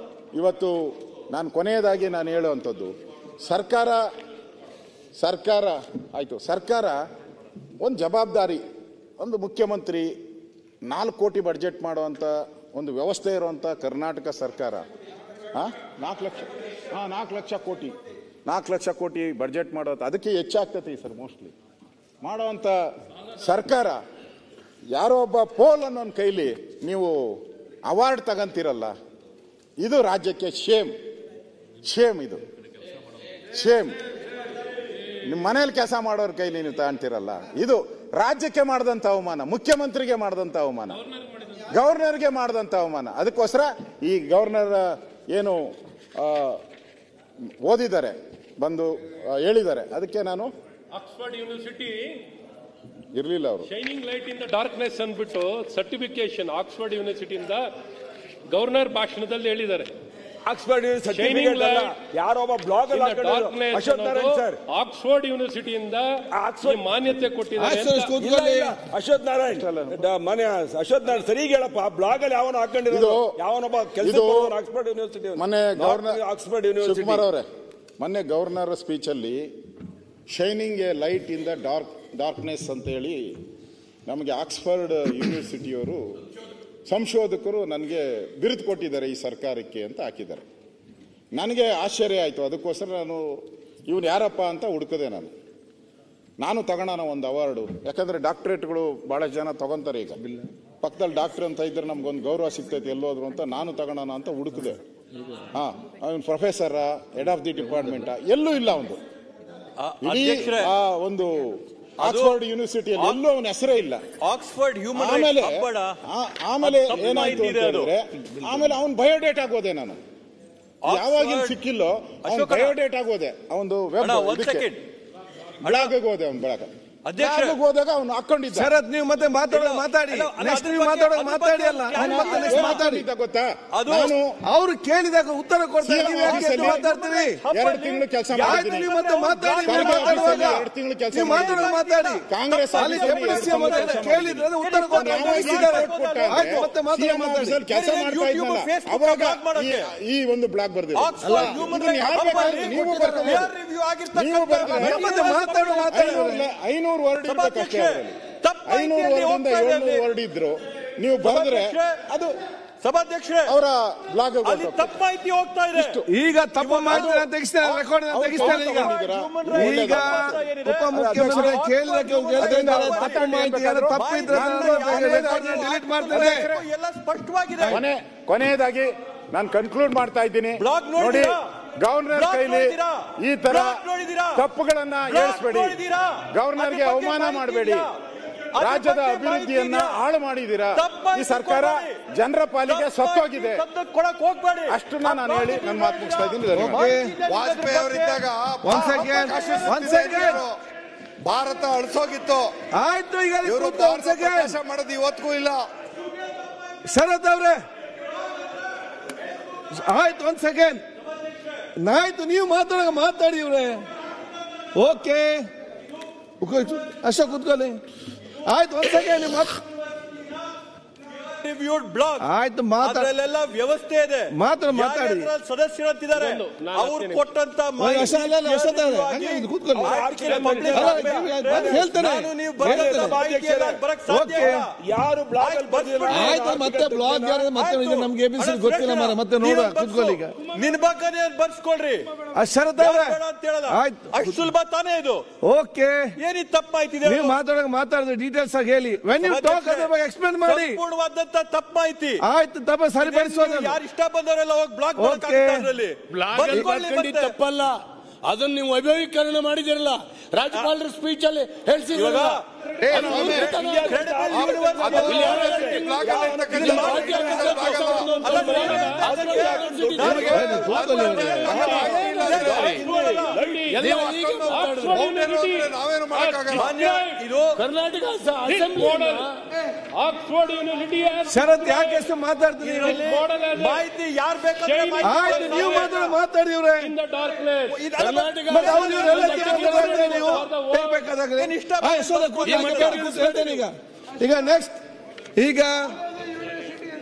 ಇವತ್ತು ನಾನು ಕೊನೆಯದಾಗಿ ನಾನು ಹೇಳುವಂಥದ್ದು, ಸರ್ಕಾರ ಆಯಿತು, ಸರ್ಕಾರ ಒಂದು ಜವಾಬ್ದಾರಿ, ಒಂದು ಮುಖ್ಯಮಂತ್ರಿ 4 ಕೋಟಿ ಬಡ್ಜೆಟ್ ಮಾಡುವಂಥ ಒಂದು ವ್ಯವಸ್ಥೆ ಇರುವಂಥ ಕರ್ನಾಟಕ ಸರ್ಕಾರ 4 ಲಕ್ಷ ಕೋಟಿ ಬಡ್ಜೆಟ್ ಮಾಡೋದು, ಅದಕ್ಕೆ ಹೆಚ್ಚಾಗ್ತದೆ ಸರ್ ಮೋಸ್ಟ್ಲಿ ಮಾಡುವಂಥ ಸರ್ಕಾರ ಯಾರೋ ಒಬ್ಬ ಪೋಲ್ ಅನ್ನೋನ್ ಕೈಲಿ ನೀವು ಅವಾರ್ಡ್ ತಗಂತೀರಲ್ಲ, ಇದು ರಾಜ್ಯಕ್ಕೆ ಶೇಮ್. ಇದು ಶೇಮ್. ನಿಮ್ಮ ಮನೇಲಿ ಕೆಲಸ ಮಾಡೋರ ಕೈಲಿ ನೀವು ತಗೊಂತೀರಲ್ಲ, ಇದು ರಾಜ್ಯಕ್ಕೆ ಮಾಡಿದಂಥ ಅವಮಾನ, ಮುಖ್ಯಮಂತ್ರಿಗೆ ಮಾಡಿದಂಥ ಅವಮಾನ, ಗವರ್ನರ್ಗೆ ಮಾಡಿದಂಥ ಅವಮಾನ. ಅದಕ್ಕೋಸ್ಕರ ಈ ಗವರ್ನರ್ ಏನು ಓದಿದ್ದಾರೆ, ಬಂದು ಹೇಳಿದ್ದಾರೆ, ಅದಕ್ಕೆ ನಾನು ಆಕ್ಸ್ಫರ್ಡ್ ಯೂನಿವರ್ಸಿಟಿ ಇರ್ಲಿಲ್ಲ ಅವರು shining light in the darkness ಅಂದ್ಬಿಟ್ಟು ಸರ್ಟಿಫಿಕೇಶನ್ ಆಕ್ಸ್ಫರ್ಡ್ ಯೂನಿವರ್ಸಿಟಿಯಿಂದ ಗವರ್ನರ್ ಭಾಷಣದಲ್ಲಿ ಹೇಳಿದ್ದಾರೆ. ಆಕ್ಸ್ಫರ್ಡ್ ಸರ್ಟಿಫಿಕೇಟ್ ಅಲ್ಲ, ಯಾರೋ ಒಬ್ಬ ಬ್ಲಾಗ್ ಅಲ್ಲಿ ಅಶೋಕ್ ನಾರಾಯಣ್ ಸರ್ ಆಕ್ಸ್ಫರ್ಡ್ ಯೂನಿವರ್ಸಿಟಿಯಿಂದ ಮಾನ್ಯತೆ ಕೊಟ್ಟಿದ್ದಾರೆ. ಅಶೋಕ್ ನಾರಾಯಣ್ ಅಶೋಕ್ ನಾರಾಯಣ್ ಸರಿ ಹೇಳಪ್ಪ, ಬ್ಲಾಗ್ ಅಲ್ಲಿ ಯಾವನ ಹಾಕೊಂಡಿರೋದು, ಯಾವನೊಬ್ಬ ಕೆಲಸ ಆಕ್ಸ್ಫರ್ಡ್ ಯೂನಿವರ್ಸಿಟಿ. ಮೊನ್ನೆ ಗವರ್ನರ್ ಆಕ್ಸ್ಫರ್ಡ್ ಯೂನಿವರ್ಸಿಟಿ ಶಿವಕುಮಾರ್ ಅವರೇ, ಮೊನ್ನೆ ಗವರ್ನರ್ ಸ್ಪೀಚ್ ಅಲ್ಲಿ shining A light in the darkness ಅಂತ ಹೇಳಿ ನಮಗೆ ಆಕ್ಸ್ಫರ್ಡ್ ಯೂನಿವರ್ಸಿಟಿಯವರು ಸಂಶೋಧಕರು ನನಗೆ ಬಿರುದು ಕೊಟ್ಟಿದ್ದಾರೆ ಈ ಸರ್ಕಾರಕ್ಕೆ ಅಂತ ಹಾಕಿದ್ದಾರೆ. ನನಗೆ ಆಶ್ಚರ್ಯ ಆಯಿತು. ಅದಕ್ಕೋಸ್ಕರ ನಾನು ಇವನು ಯಾರಪ್ಪ ಅಂತ ಹುಡುಕದೆ. ನಾನು ತಗೋಣ ಒಂದು ಅವಾರ್ಡು, ಯಾಕಂದರೆ ಡಾಕ್ಟ್ರೇಟ್ಗಳು ಭಾಳ ಜನ ತಗೊಂತಾರೆ. ಈಗ ಪಕ್ಕದಲ್ಲಿ ಡಾಕ್ಟ್ರ್ ಅಂತ ಇದ್ರೆ ನಮ್ಗೊಂದು ಗೌರವ ಸಿಗ್ತೈತೆ ಎಲ್ಲೋದ್ರು ಅಂತ ನಾನು ತಗೋಣ ಅಂತ ಹುಡುಕಿದೆ. ಅವನು professor, head of the department, ಎಲ್ಲೂ ಇಲ್ಲ ಒಂದು ಇಡೀ ಆ ಒಂದು ಆಕ್ಸ್ಫರ್ಡ್ ಯೂನಿವರ್ಸಿಟಿಯಲ್ಲಿ ಎಲ್ಲೂ ಅವನ ಹೆಸರೇ ಇಲ್ಲ. ಆಕ್ಸ್ಫರ್ಡ್ ಹ್ಯೂಮನ್ ಆಮೇಲೆ ಏನಾಯ್ತು ಅಂತ ಹೇಳಿದ್ರೆ, ಆಮೇಲೆ ಅವನ್ ಬಯೋಡೇಟ್ ಆಗೋದೆ. ನಾನು ಯಾವಾಗಿನ ಸಿಕ್ಕಿಲ್ಲೋ ಅವನ್ ಬಯೋಡೇಟ್ ಆಗೋದೆ. ಅವನು ಬ್ಲಾಗ್ ಹೋದೆ, ಅವನ್ ಬ್ಲಾಗ್ ಹೋದಾಗ ಅವ್ನು ಹಾಕೊಂಡಿದ್ದ. ಶರತ್, ನೀವು ಮತ್ತೆ ಮಾತಾಡಿ ಅಲ್ಲ, ಗೊತ್ತಾ, ಅವ್ರು ಕೇಳಿದಾಗ ಉತ್ತರ ಕೊಡ್ತಾರೆ, ಮಾತಾಡ್ತೀರಿ. 2 ತಿಂಗಳು ಕೆಲಸ ಮಾಡಿದ್ದೀನಿ. 2 ತಿಂಗಳು ಕೆಲಸ ಮಾತಾಡಿ. ಕಾಂಗ್ರೆಸ್ ಕೇಳಿದ್ರೆ ಉತ್ತರ ಕೆಲಸ ಮಾಡ್ತಾ ಇದ್ನಲ್ಲ, ಅವಾಗ ಈ ಒಂದು ಬ್ಲಾಗ್ ಬರ್ದಿದೆ. ನೀವು ಬರ್ತಾರೆ 500 ವರ್ಡ್ ಇರ್ಬೇಕಷ್ಟೇ ಅವರಲ್ಲಿ. 500 ವರ್ಡಿಂದ 700 ವರ್ಡ್ ಇದ್ರು ನೀವು ಬರೆದ್ರೆ ಅದು ಸಭಾಧ್ಯಕ್ಷರೇ ಅವರ ಬ್ಲಾಗ್ ತಪ್ಪು ಮಾಹಿತಿ ಹೋಗ್ತಾ ಇದೆ. ಈಗ ತಪ್ಪು ಮಾಹಿತಿ ತೆಗಿಸ್ತಾರೆ, ರೆಕಾರ್ಡ್ ತೆಗಿಸ್ತಾರೆ. ಈಗ ಉಪಮುಖ್ಯಮಂತ್ರಿ ಕೇಳಿದಕ್ಕೆ ತಪ್ಪಿದ್ರೆ ಡಿಲೀಟ್ ಮಾಡ್ತಾರೆ. ಎಲ್ಲ ಸ್ಪಷ್ಟವಾಗಿದೆ. ಕೊನೆಯದಾಗಿ ನಾನು ಕನ್ಕ್ಲೂಡ್ ಮಾಡ್ತಾ ಇದ್ದೀನಿ. ನೋಡಿ, ಗವರ್ನರ್ ಕೈಲಿ ಈ ತರ ತಪ್ಪುಗಳನ್ನ ಏಳಿಸಬೇಡಿ, ಗವರ್ನರ್ಗೆ ಅವಮಾನ ಮಾಡಬೇಡಿ, ರಾಜ್ಯದ ಅಭಿವೃದ್ಧಿಯನ್ನ ಹಾಳು ಮಾಡಿದ್ದೀರಾ. ಈ ಸರ್ಕಾರ ಜನರ ಪಾಲಿಗೆ ಸತ್ತೋಗಿದೆ. ಅಷ್ಟನ್ನ ನಾನು ಹೇಳಿ ನನ್ನ ಮಾತು ಮುಗಿಸ್ತಾ ಇದ್ದೀನಿ. ವಾಜಪೇಯಿ ಅವರಿದ್ದಾಗ ಭಾರತ ಅಳಿಸೋಗಿತ್ತು. ಆಯ್ತು, ಈಗ ಮಾಡೋದು ಇವತ್ತಿಗೂ ಇಲ್ಲ. ಶರತ್ ಅವ್ರೆ, ಆಯ್ತು, 1 ಸೆಕೆಂಡ್. ಆಯ್ತು, ನೀವು ಮಾತಾಡಿ ಇವ್ರೆ. ಓಕೆ, ಅಶೋಕ್ ಕೂತ್ಕೊಳ್ಳಿ. ಆಯ್ತು, 1 ಸೆಕೆಂಡ್. ರಿವ್ಯೂಡ್ ಬ್ಲಾಗ್ ಆಯ್ತು, ಅದರಲ್ಲೆಲ್ಲ ವ್ಯವಸ್ಥೆ ಇದೆ. ಮಾತಾಡಿ. ಸದಸ್ಯರಂತಿದ್ದಾರೆ, ಅವ್ರು ಕೊಟ್ಟಂತ ಯಾರು ಬ್ಲಾಗ್ ಮತ್ತೆ ಬ್ಲಾಗ್ ನಮ್ಗೆ ಎಬಿಸಿ ಗೊತ್ತಿಲ್ಲ. ಮತ್ತೆ ನೋಡ ಕೂತ್ಕೊಳ್ಳಿ. ಈಗ ನಿನ್ ಬಗ್ಗೆ ಬರ್ಸ್ಕೊಳ್ರಿ. ಶರತ್ ಆಯ್ತು, ಅಷ್ಟು ಸುಲಭ ತಾನೇ ಇದು. ಓಕೆ, ಏನಿ ತಪ್ಪಾಯ್ತಿದೆ. ನೀವು ಮಾತಾಡಿದ್ರೆ ಡೀಟೇಲ್ಸ್ ಆಗಿ ಹೇಳಿ. ವೆನ್ ಯು ಟಾಕ್ ಅದರ ಬಗ್ಗೆ ಎಕ್ಸ್ಪ್ಲೇನ್ ಮಾಡಿ. ಸಂಪೂರ್ಣವಾದಂತ ತಪ್ಪು ಮಾಹಿತಿ. ಆಯ್ತು, ತಪ್ಪ ಸರಿಪಡಿಸೋದು. ಯಾರು ಇಷ್ಟ ಬಂದವರೆಲ್ಲ ಹೋಗಿ ಬ್ಲಾಕ್ ತಪ್ಪಲ್ಲ, ಅದನ್ನು ನೀವು ವೈಭವೀಕರಣ ಮಾಡಿದಿರಲ್ಲ. ರಾಜ್ಯಪಾಲರ ಸ್ಪೀಚ್ ಅಲ್ಲಿ ಹೇಳ್ಸಿದ್ರಲ್ಲ. ಕರ್ನಾಟಕ ಆಕ್ಸ್ಫರ್ಡ್ ಯೂನಿವರ್ಸಿಟಿ ಶರತ್ ಯಾಕೆ ಮಾತಾಡ್ತೀನಿ? ಮಾಹಿತಿ ಯಾರು ಬೇಕಾದ್ರೆ ಆಯ್ತು, ನೀವು ಮಾತಾಡಿ. ಇವ್ರೆ ಈಗ ನೆಕ್ಸ್ಟ್, ಈಗ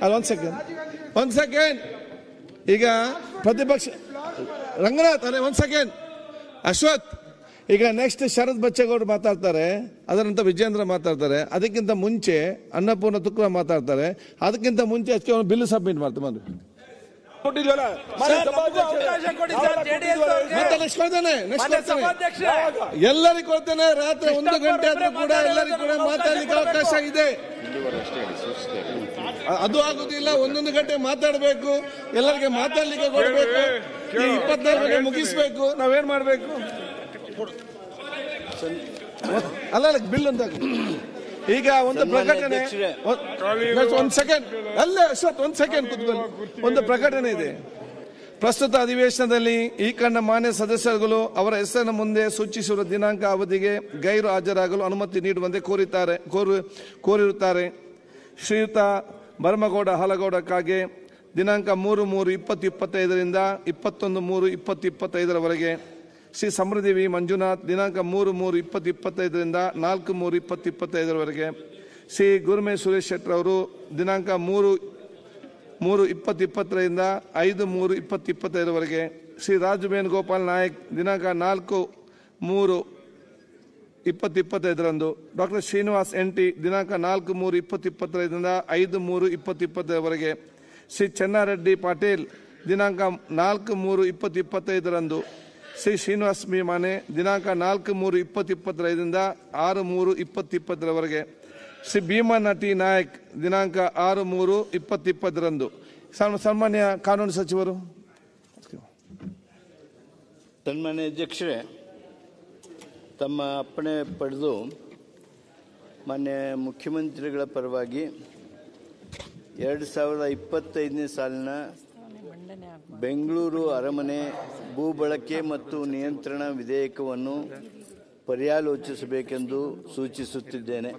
ಅಲ್ಲ, 1 ಸೆಕೆಂಡ್. ಈಗ ಪ್ರತಿಪಕ್ಷ ರಂಗನಾಥ್ ಅದೇ 1 ಸೆಕೆಂಡ್. ಅಶ್ವಥ್, ಈಗ ನೆಕ್ಸ್ಟ್ ಶರತ್ ಬಚ್ಚೇಗೌಡರು ಮಾತಾಡ್ತಾರೆ, ಅದರ ನಂತರ ವಿಜೇಂದ್ರ ಮಾತಾಡ್ತಾರೆ, ಅದಕ್ಕಿಂತ ಮುಂಚೆ ಅನ್ನಪೂರ್ಣ ತುಕ್ರ ಮಾತಾಡ್ತಾರೆ, ಅದಕ್ಕಿಂತ ಮುಂಚೆ ಅದಕ್ಕೆ ಬಿಲ್ ಸಬ್ಮಿಟ್ ಮಾಡ್ತಾರೆ. ಕೊಟ್ಟಿದ್ವಲ್ಲ ಎಲ್ಲರಿಗೂ ಕೊಡ್ತೇನೆ. ರಾತ್ರಿ 1 ಗಂಟೆ ಆದ್ರೂ ಕೂಡ ಎಲ್ಲರಿಗೂ ಕೂಡ ಮಾತಾಡ್ಲಿಕ್ಕೆ ಅವಕಾಶ ಇದೆ. ಅದು ಆಗುದಿಲ್ಲ. 1 ಗಂಟೆ ಮಾತಾಡಬೇಕು, ಎಲ್ಲರಿಗೆ ಮಾತಾಡ್ಲಿಕ್ಕೆ ಕೊಡಬೇಕು. 24 ಮುಗಿಸ್ಬೇಕು. ನಾವೇನ್ ಮಾಡ್ಬೇಕು? ಅಲ್ಲ ಬಿಲ್ ಅಂತ ಈಗ ಒಂದು ಪ್ರಕಟಣೆ. ಒಂದು ಸೆಕೆಂಡ್ ಅಲ್ಲ ಅಶ್ವಥ್, 1 ಸೆಕೆಂಡ್ ಕೂತ್ಕೊಳ್ಳಿ. ಒಂದು ಪ್ರಕಟಣೆ ಇದೆ. ಪ್ರಸ್ತುತ ಅಧಿವೇಶನದಲ್ಲಿ ಈ ಕಂಡ ಮಾನ್ಯ ಸದಸ್ಯರುಗಳು ಅವರ ಹೆಸರಿನ ಮುಂದೆ ಸೂಚಿಸಿರುವ ದಿನಾಂಕ ಅವಧಿಗೆ ಗೈರು ಹಾಜರಾಗಲು ಅನುಮತಿ ನೀಡುವಂತೆ ಕೋರಿರುತ್ತಾರೆ. ಶ್ರೀಯುತ ಭರಮಗೌಡ ಹಲಗೌಡ ಕಾಗೆ ದಿನಾಂಕ 3/3/2025 21/3/2025 ಶ್ರೀ ಸಮೃದ್ಧಿ ವಿ ಮಂಜುನಾಥ್ ದಿನಾಂಕ 3/3/2025 4/3/2025 ಶ್ರೀ ಗುರುಮೆ ಸುರೇಶ್ ಶೆಟ್ಟರ್ ಅವರು ದಿನಾಂಕ 3/3/2025 5/3/2025 ಶ್ರೀ ರಾಜು ವೇಣುಗೋಪಾಲ್ ನಾಯಕ್ ದಿನಾಂಕ 4/3/2025 ಡಾಕ್ಟರ್ ಶ್ರೀನಿವಾಸ್ ಎನ್ಟಿ ದಿನಾಂಕ 4/3/2025 5/3/2025 ಶ್ರೀ ಚೆನ್ನಾರೆಡ್ಡಿ ಪಾಟೀಲ್ ದಿನಾಂಕ 4/3/2025 ಶ್ರೀ ಶ್ರೀನಿವಾಸ್ ಬಿ ಮಾನೆ ದಿನಾಂಕ 4/3/2025 6/3/2025 ಶ್ರೀ ಭೀಮಾ ನಟಿ ನಾಯಕ್ ದಿನಾಂಕ 6/3/2025 ಸನ್ಮಾನ್ಯ ಕಾನೂನು ಸಚಿವರು. ಸನ್ಮಾನ್ಯ ಅಧ್ಯಕ್ಷರೇ, ತಮ್ಮ ಅಪ್ಪಣೆ ಪಡೆದು ಮಾನ್ಯ ಮುಖ್ಯಮಂತ್ರಿಗಳ ಪರವಾಗಿ 2025ನೇ ಸಾಲಿನ ಬೆಂಗಳೂರು ಅರಮನೆ ಭೂ ಬಳಕೆ ಮತ್ತು ನಿಯಂತ್ರಣ ವಿಧೇಯಕವನ್ನು ಪರ್ಯಾಲೋಚಿಸಬೇಕೆಂದು ಸೂಚಿಸುತ್ತಿದ್ದೇನೆ.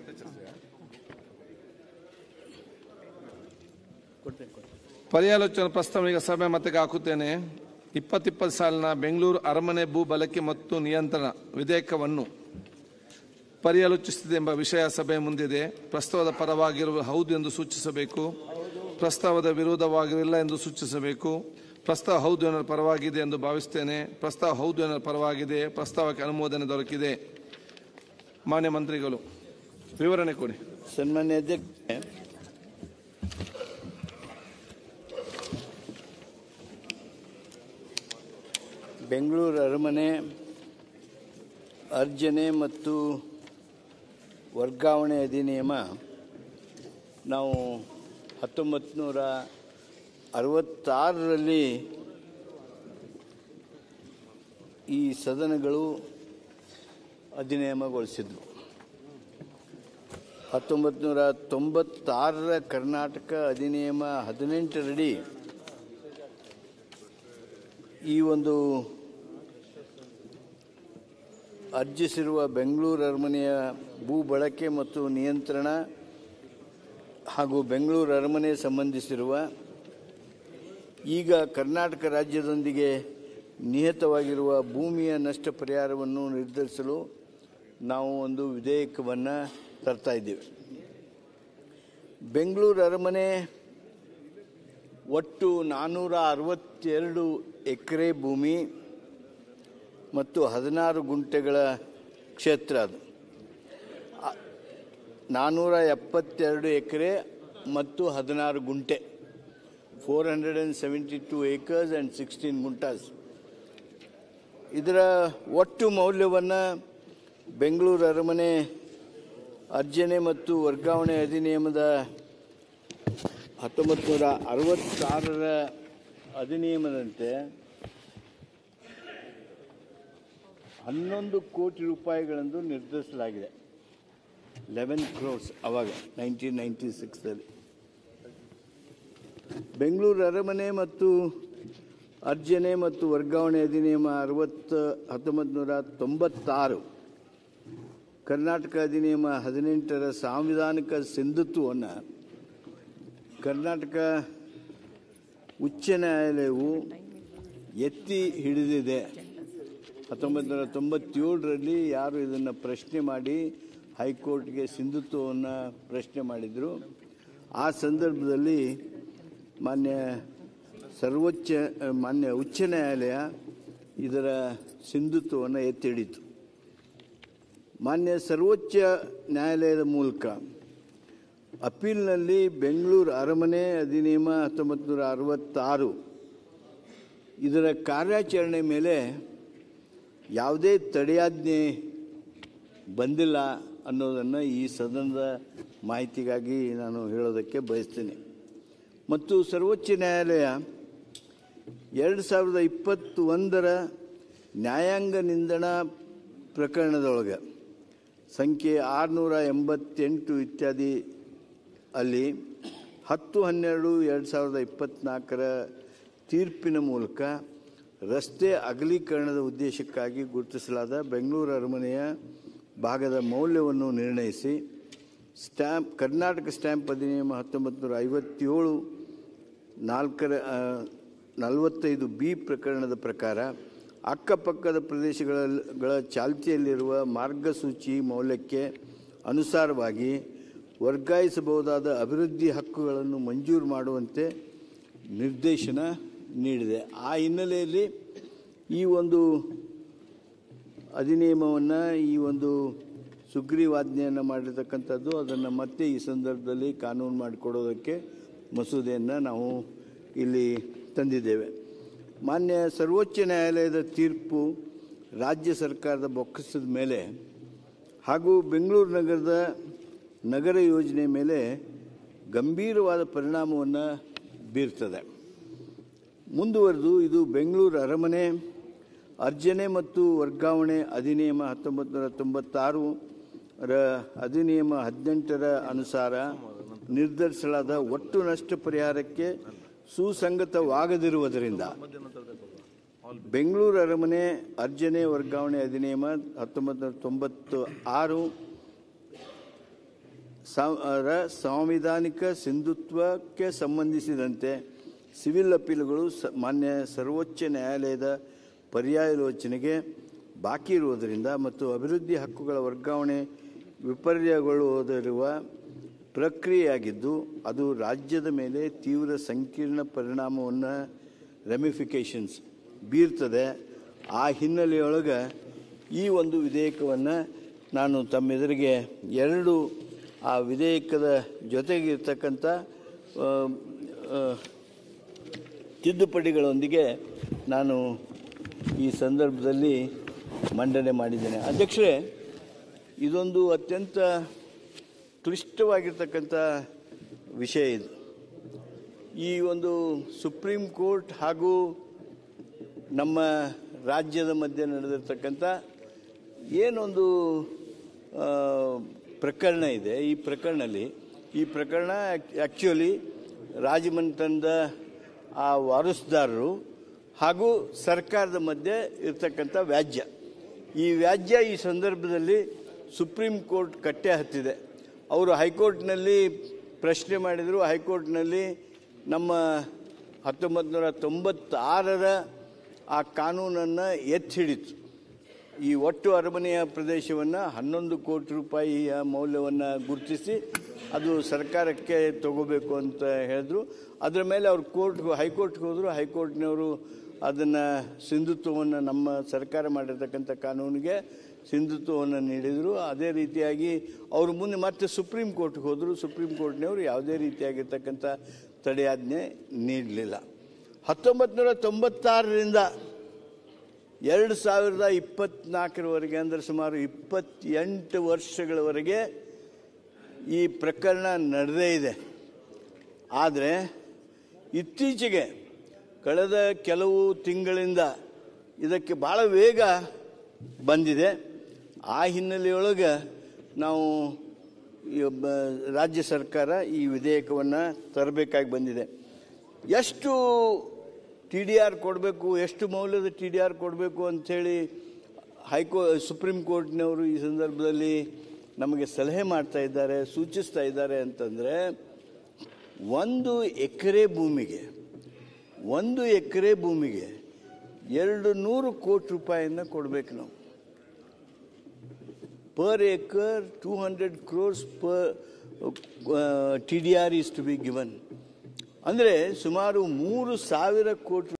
ಪರ್ಯಾಲೋಚನಾ ಪ್ರಸ್ತಾವ ಈಗ ಸಭೆ ಮತಕ್ಕೆ ಹಾಕುತ್ತೇನೆ. 2020 ಸಾಲಿನ ಬೆಂಗಳೂರು ಅರಮನೆ ಭೂ ಬಳಕೆ ಮತ್ತು ನಿಯಂತ್ರಣ ವಿಧೇಯಕವನ್ನು ಪರ್ಯಾಲೋಚಿಸುತ್ತಿದೆ ಎಂಬ ವಿಷಯ ಸಭೆ ಮುಂದಿದೆ. ಪ್ರಸ್ತಾವದ ಪರವಾಗಿರುವ ಹೌದು ಎಂದು ಸೂಚಿಸಬೇಕು. ಪ್ರಸ್ತಾವದ ವಿರೋಧವಾಗಿರಲಿಲ್ಲ ಎಂದು ಸೂಚಿಸಬೇಕು. ಪ್ರಸ್ತಾವ ಹೌದು ಎನ್ನುವ ಪರವಾಗಿದೆ ಎಂದು ಭಾವಿಸುತ್ತೇನೆ. ಪ್ರಸ್ತಾವ ಹೌದು ಎನ್ನುವ ಪರವಾಗಿದೆ. ಪ್ರಸ್ತಾವಕ್ಕೆ ಅನುಮೋದನೆ ದೊರಕಿದೆ. ಮಾನ್ಯ ಮಂತ್ರಿಗಳು ವಿವರಣೆ ಕೊಡಿ. ಸನ್ಮಾನ್ಯ ಅಧ್ಯಕ್ಷ, ಬೆಂಗಳೂರು ಅರಮನೆ ಅರ್ಜನೆ ಮತ್ತು ವರ್ಗಾವಣೆ ಅಧಿನಿಯಮ ನಾವು 1966ರಲ್ಲಿ ಈ ಸದನಗಳು ಅಧಿನಿಯಮಗೊಳಿಸಿದ್ವು. 1996ರ ಕರ್ನಾಟಕ ಅಧಿನಿಯಮ 18ರಡಿ ಈ ಒಂದು ಅರ್ಜಿಸಿರುವ ಬೆಂಗಳೂರು ಅರಮನೆಯ ಭೂ ಬಳಕೆ ಮತ್ತು ನಿಯಂತ್ರಣ ಹಾಗೂ ಬೆಂಗಳೂರು ಅರಮನೆ ಸಂಬಂಧಿಸಿರುವ ಈಗ ಕರ್ನಾಟಕ ರಾಜ್ಯದೊಂದಿಗೆ ನಿಯತವಾಗಿರುವ ಭೂಮಿಯ ನಷ್ಟ ಪರಿಹಾರವನ್ನು ನಿರ್ಧರಿಸಲು ನಾವು ಒಂದು ವಿಧೇಯಕವನ್ನು ತರ್ತಾ ಇದ್ದೇವೆ. ಬೆಂಗಳೂರು ಅರಮನೆ ಒಟ್ಟು 462 ಎಕರೆ ಭೂಮಿ ಮತ್ತು 16 ಗುಂಟೆಗಳ ಕ್ಷೇತ್ರ. ಅದು 472 ಎಕರೆ ಮತ್ತು 16 ಗುಂಟೆ, 472 acres and 16 ಗುಂಟಾಸ್. ಇದರ ಒಟ್ಟು ಮೌಲ್ಯವನ್ನು ಬೆಂಗಳೂರು ಅರಮನೆ ಅರ್ಜನೆ ಮತ್ತು ವರ್ಗಾವಣೆ ಅಧಿನಿಯಮದ 1966ರ ಅಧಿನಿಯಮದಂತೆ 11 ಕೋಟಿ ರೂಪಾಯಿಗಳೆಂದು ನಿರ್ಧರಿಸಲಾಗಿದೆ. 11 crores ಆವಾಗ 1996ರಲ್ಲಿ. ಬೆಂಗಳೂರು ಅರಮನೆ ಮತ್ತು ಅರ್ಜನೆ ಮತ್ತು ವರ್ಗಾವಣೆ ಅಧಿನಿಯಮ 1996 ಕರ್ನಾಟಕ ಅಧಿನಿಯಮ 18ರ ಸಾಂವಿಧಾನಿಕ ಸಿಂಧುತ್ವವನ್ನು ಕರ್ನಾಟಕ ಉಚ್ಚ ನ್ಯಾಯಾಲಯವು ಎತ್ತಿ ಹಿಡಿದಿದೆ. 1997ರಲ್ಲಿ ಯಾರು ಇದನ್ನು ಪ್ರಶ್ನೆ ಮಾಡಿ ಹೈಕೋರ್ಟ್ಗೆ ಸಿಂಧುತ್ವವನ್ನು ಪ್ರಶ್ನೆ ಮಾಡಿದರು. ಆ ಸಂದರ್ಭದಲ್ಲಿ ಮಾನ್ಯ ಉಚ್ಚ ನ್ಯಾಯಾಲಯ ಇದರ ಸಿಂಧುತ್ವವನ್ನು ಎತ್ತಿ ಹಿಡಿತು. ಮಾನ್ಯ ಸರ್ವೋಚ್ಚ ನ್ಯಾಯಾಲಯದ ಮೂಲಕ ಅಪೀಲ್ನಲ್ಲಿ ಬೆಂಗಳೂರು ಅರಮನೆ ಅಧಿನಿಯಮ 1966 ಇದರ ಕಾರ್ಯಾಚರಣೆ ಮೇಲೆ ಯಾವುದೇ ತಡೆಯಾಜ್ಞೆ ಬಂದಿಲ್ಲ ಅನ್ನೋದನ್ನು ಈ ಸದನದ ಮಾಹಿತಿಗಾಗಿ ನಾನು ಹೇಳೋದಕ್ಕೆ ಬಯಸ್ತೀನಿ. ಮತ್ತು ಸರ್ವೋಚ್ಚ ನ್ಯಾಯಾಲಯ 2021ರ ನ್ಯಾಯಾಂಗ ನಿಂದನಾ ಪ್ರಕರಣದೊಳಗೆ ಸಂಖ್ಯೆ 688 ಇತ್ಯಾದಿ ಅಲ್ಲಿ 10/12/2024ರ ತೀರ್ಪಿನ ಮೂಲಕ ರಸ್ತೆ ಅಗಲೀಕರಣದ ಉದ್ದೇಶಕ್ಕಾಗಿ ಗುರುತಿಸಲಾದ ಬೆಂಗಳೂರು ಅರಮನೆಯ ಭಾಗದ ಮೌಲ್ಯವನ್ನು ನಿರ್ಣಯಿಸಿ ಕರ್ನಾಟಕ ಸ್ಟ್ಯಾಂಪ್ ಅಧಿನಿಯಮ 1957 45B ಪ್ರಕರಣದ ಪ್ರಕಾರ ಅಕ್ಕಪಕ್ಕದ ಪ್ರದೇಶಗಳ ಚಾಲ್ತಿಯಲ್ಲಿರುವ ಮಾರ್ಗಸೂಚಿ ಮೌಲ್ಯಕ್ಕೆ ಅನುಸಾರವಾಗಿ ವರ್ಗಾಯಿಸಬಹುದಾದ ಅಭಿವೃದ್ಧಿ ಹಕ್ಕುಗಳನ್ನು ಮಂಜೂರು ಮಾಡುವಂತೆ ನಿರ್ದೇಶನ ನೀಡಿದೆ. ಆ ಹಿನ್ನೆಲೆಯಲ್ಲಿ ಈ ಒಂದು ಅಧಿನಿಯಮವನ್ನು, ಈ ಒಂದು ಸುಗ್ರೀವಾಜ್ಞೆಯನ್ನು ಮಾಡಿರ್ತಕ್ಕಂಥದ್ದು, ಅದನ್ನು ಮತ್ತೆ ಈ ಸಂದರ್ಭದಲ್ಲಿ ಕಾನೂನು ಮಾಡಿಕೊಡೋದಕ್ಕೆ ಮಸೂದೆಯನ್ನು ನಾವು ಇಲ್ಲಿ ತಂದಿದ್ದೇವೆ. ಮಾನ್ಯ ಸರ್ವೋಚ್ಚ ನ್ಯಾಯಾಲಯದ ತೀರ್ಪು ರಾಜ್ಯ ಸರ್ಕಾರದ ಬೊಕ್ಕಸದ ಮೇಲೆ ಹಾಗೂ ಬೆಂಗಳೂರು ನಗರದ ನಗರ ಯೋಜನೆ ಮೇಲೆ ಗಂಭೀರವಾದ ಪರಿಣಾಮವನ್ನು ಬೀರ್ತದೆ. ಮುಂದುವರೆದು ಇದು ಬೆಂಗಳೂರು ಅರಮನೆ ಅರ್ಜನೆ ಮತ್ತು ವರ್ಗಾವಣೆ ಅಧಿನಿಯಮ 1996ರ ಅಧಿನಿಯಮ 18ರ ಅನುಸಾರ ನಿರ್ಧರಿಸಲಾದ ಒಟ್ಟು ನಷ್ಟ ಪರಿಹಾರಕ್ಕೆ ಸುಸಂಗತವಾಗದಿರುವುದರಿಂದ ಬೆಂಗಳೂರು ಅರಮನೆ ಅರ್ಜನೆ ವರ್ಗಾವಣೆ ಅಧಿನಿಯಮ 1996 ಸಾಂವಿಧಾನಿಕ ಸಿಂಧುತ್ವಕ್ಕೆ ಸಂಬಂಧಿಸಿದಂತೆ ಸಿವಿಲ್ ಅಪೀಲುಗಳು ಮಾನ್ಯ ಸರ್ವೋಚ್ಚ ನ್ಯಾಯಾಲಯದ ಪರ್ಯಾಲೋಚನೆಗೆ ಬಾಕಿ ಇರುವುದರಿಂದ ಮತ್ತು ಅಭಿವೃದ್ಧಿ ಹಕ್ಕುಗಳ ವರ್ಗಾವಣೆ ವಿಪರ್ಯಗೊಳ್ಳುವುದಿರುವ ಪ್ರಕ್ರಿಯೆಯಾಗಿದ್ದು ಅದು ರಾಜ್ಯದ ಮೇಲೆ ತೀವ್ರ ಸಂಕೀರ್ಣ ಪರಿಣಾಮವನ್ನು ರೆಮಿಫಿಕೇಷನ್ಸ್ ಬೀರ್ತದೆ. ಆ ಹಿನ್ನೆಲೆಯೊಳಗೆ ಈ ಒಂದು ವಿಧೇಯಕವನ್ನು ನಾನು ತಮ್ಮೆದುರಿಗೆ ಎರಡು ಆ ವಿಧೇಯಕದ ಜೊತೆಗಿರ್ತಕ್ಕಂಥ ತಿದ್ದುಪಡಿಗಳೊಂದಿಗೆ ನಾನು ಈ ಸಂದರ್ಭದಲ್ಲಿ ಮಂಡನೆ ಮಾಡಿದ್ದೇನೆ. ಅಧ್ಯಕ್ಷರೇ, ಇದೊಂದು ಅತ್ಯಂತ ಕ್ಲಿಷ್ಟವಾಗಿರ್ತಕ್ಕಂಥ ವಿಷಯ ಇದು. ಈ ಒಂದು ಸುಪ್ರೀಂ ಕೋರ್ಟ್ ಹಾಗೂ ನಮ್ಮ ರಾಜ್ಯದ ಮಧ್ಯೆ ನಡೆದಿರ್ತಕ್ಕಂಥ ಏನೊಂದು ಪ್ರಕರಣ ಇದೆ, ಈ ಪ್ರಕರಣ ಆ್ಯಕ್ಚುಲಿ ರಾಜಮನೆತನದ ಆ ವಾರಸುದಾರರು ಹಾಗೂ ಸರ್ಕಾರದ ಮಧ್ಯೆ ಇರ್ತಕ್ಕಂಥ ವ್ಯಾಜ್ಯ. ಈ ವ್ಯಾಜ್ಯ ಈ ಸಂದರ್ಭದಲ್ಲಿ ಸುಪ್ರೀಂ ಕೋರ್ಟ್ ಕಟ್ಟೆ ಹತ್ತಿದೆ. ಅವರು ಹೈಕೋರ್ಟ್ನಲ್ಲಿ ಪ್ರಶ್ನೆ ಮಾಡಿದರು. ಹೈಕೋರ್ಟ್ನಲ್ಲಿ ನಮ್ಮ 1996ರ ಆ ಕಾನೂನನ್ನು ಎತ್ತಿ ಹಿಡಿತು. ಈ ಒಟ್ಟು ಅರಮನೆಯ ಪ್ರದೇಶವನ್ನು 11 ಕೋಟಿ ರೂಪಾಯಿಯ ಮೌಲ್ಯವನ್ನು ಗುರುತಿಸಿ ಅದು ಸರ್ಕಾರಕ್ಕೆ ತಗೋಬೇಕು ಅಂತ ಹೇಳಿದ್ರು. ಅದರ ಮೇಲೆ ಅವರು ಹೈಕೋರ್ಟ್ಗೆ ಹೋದರು. ಹೈಕೋರ್ಟ್ನವರು ಅದನ್ನು ಸಿಂಧುತ್ವವನ್ನು, ನಮ್ಮ ಸರ್ಕಾರ ಮಾಡಿರ್ತಕ್ಕಂಥ ಕಾನೂನಿಗೆ ಸಿಂಧುತ್ವವನ್ನು ನೀಡಿದರು. ಅದೇ ರೀತಿಯಾಗಿ ಅವರು ಮುಂದೆ ಮತ್ತೆ ಸುಪ್ರೀಂ ಕೋರ್ಟ್ಗೆ ಹೋದರು. ಸುಪ್ರೀಂ ಕೋರ್ಟ್ನವರು ಯಾವುದೇ ರೀತಿಯಾಗಿರ್ತಕ್ಕಂಥ ತಡೆಯಾಜ್ಞೆ ನೀಡಲಿಲ್ಲ. 1996ರಿಂದ 2024ರವರೆಗೆ ಅಂದರೆ ಸುಮಾರು 28 ವರ್ಷಗಳವರೆಗೆ ಈ ಪ್ರಕರಣ ನಡೆದೇ ಇದೆ. ಆದರೆ ಇತ್ತೀಚೆಗೆ ಕಳೆದ ಕೆಲವು ತಿಂಗಳಿಂದ ಇದಕ್ಕೆ ಭಾಳ ವೇಗ ಬಂದಿದೆ. ಆ ಹಿನ್ನೆಲೆಯೊಳಗೆ ನಾವು ರಾಜ್ಯ ಸರ್ಕಾರ ಈ ವಿಧೇಯಕವನ್ನು ತರಬೇಕಾಗಿ ಬಂದಿದೆ. ಎಷ್ಟು TDR ಕೊಡಬೇಕು, ಎಷ್ಟು ಮೌಲ್ಯದ TDR ಕೊಡಬೇಕು ಅಂಥೇಳಿ ಸುಪ್ರೀಂ ಕೋರ್ಟ್ನವರು ಈ ಸಂದರ್ಭದಲ್ಲಿ ನಮಗೆ ಸಲಹೆ ಮಾಡ್ತಾ ಇದ್ದಾರೆ, ಸೂಚಿಸ್ತಾ ಇದ್ದಾರೆ ಅಂತಂದರೆ 1 ಎಕರೆ ಭೂಮಿಗೆ 200 ಕೋಟಿ ರೂಪಾಯಿಯನ್ನು ಕೊಡಬೇಕು ನಾವು. per acre 200 crores per TDR is to be given. ಅಂದರೆ ಸುಮಾರು 3,000 ಕೋಟಿ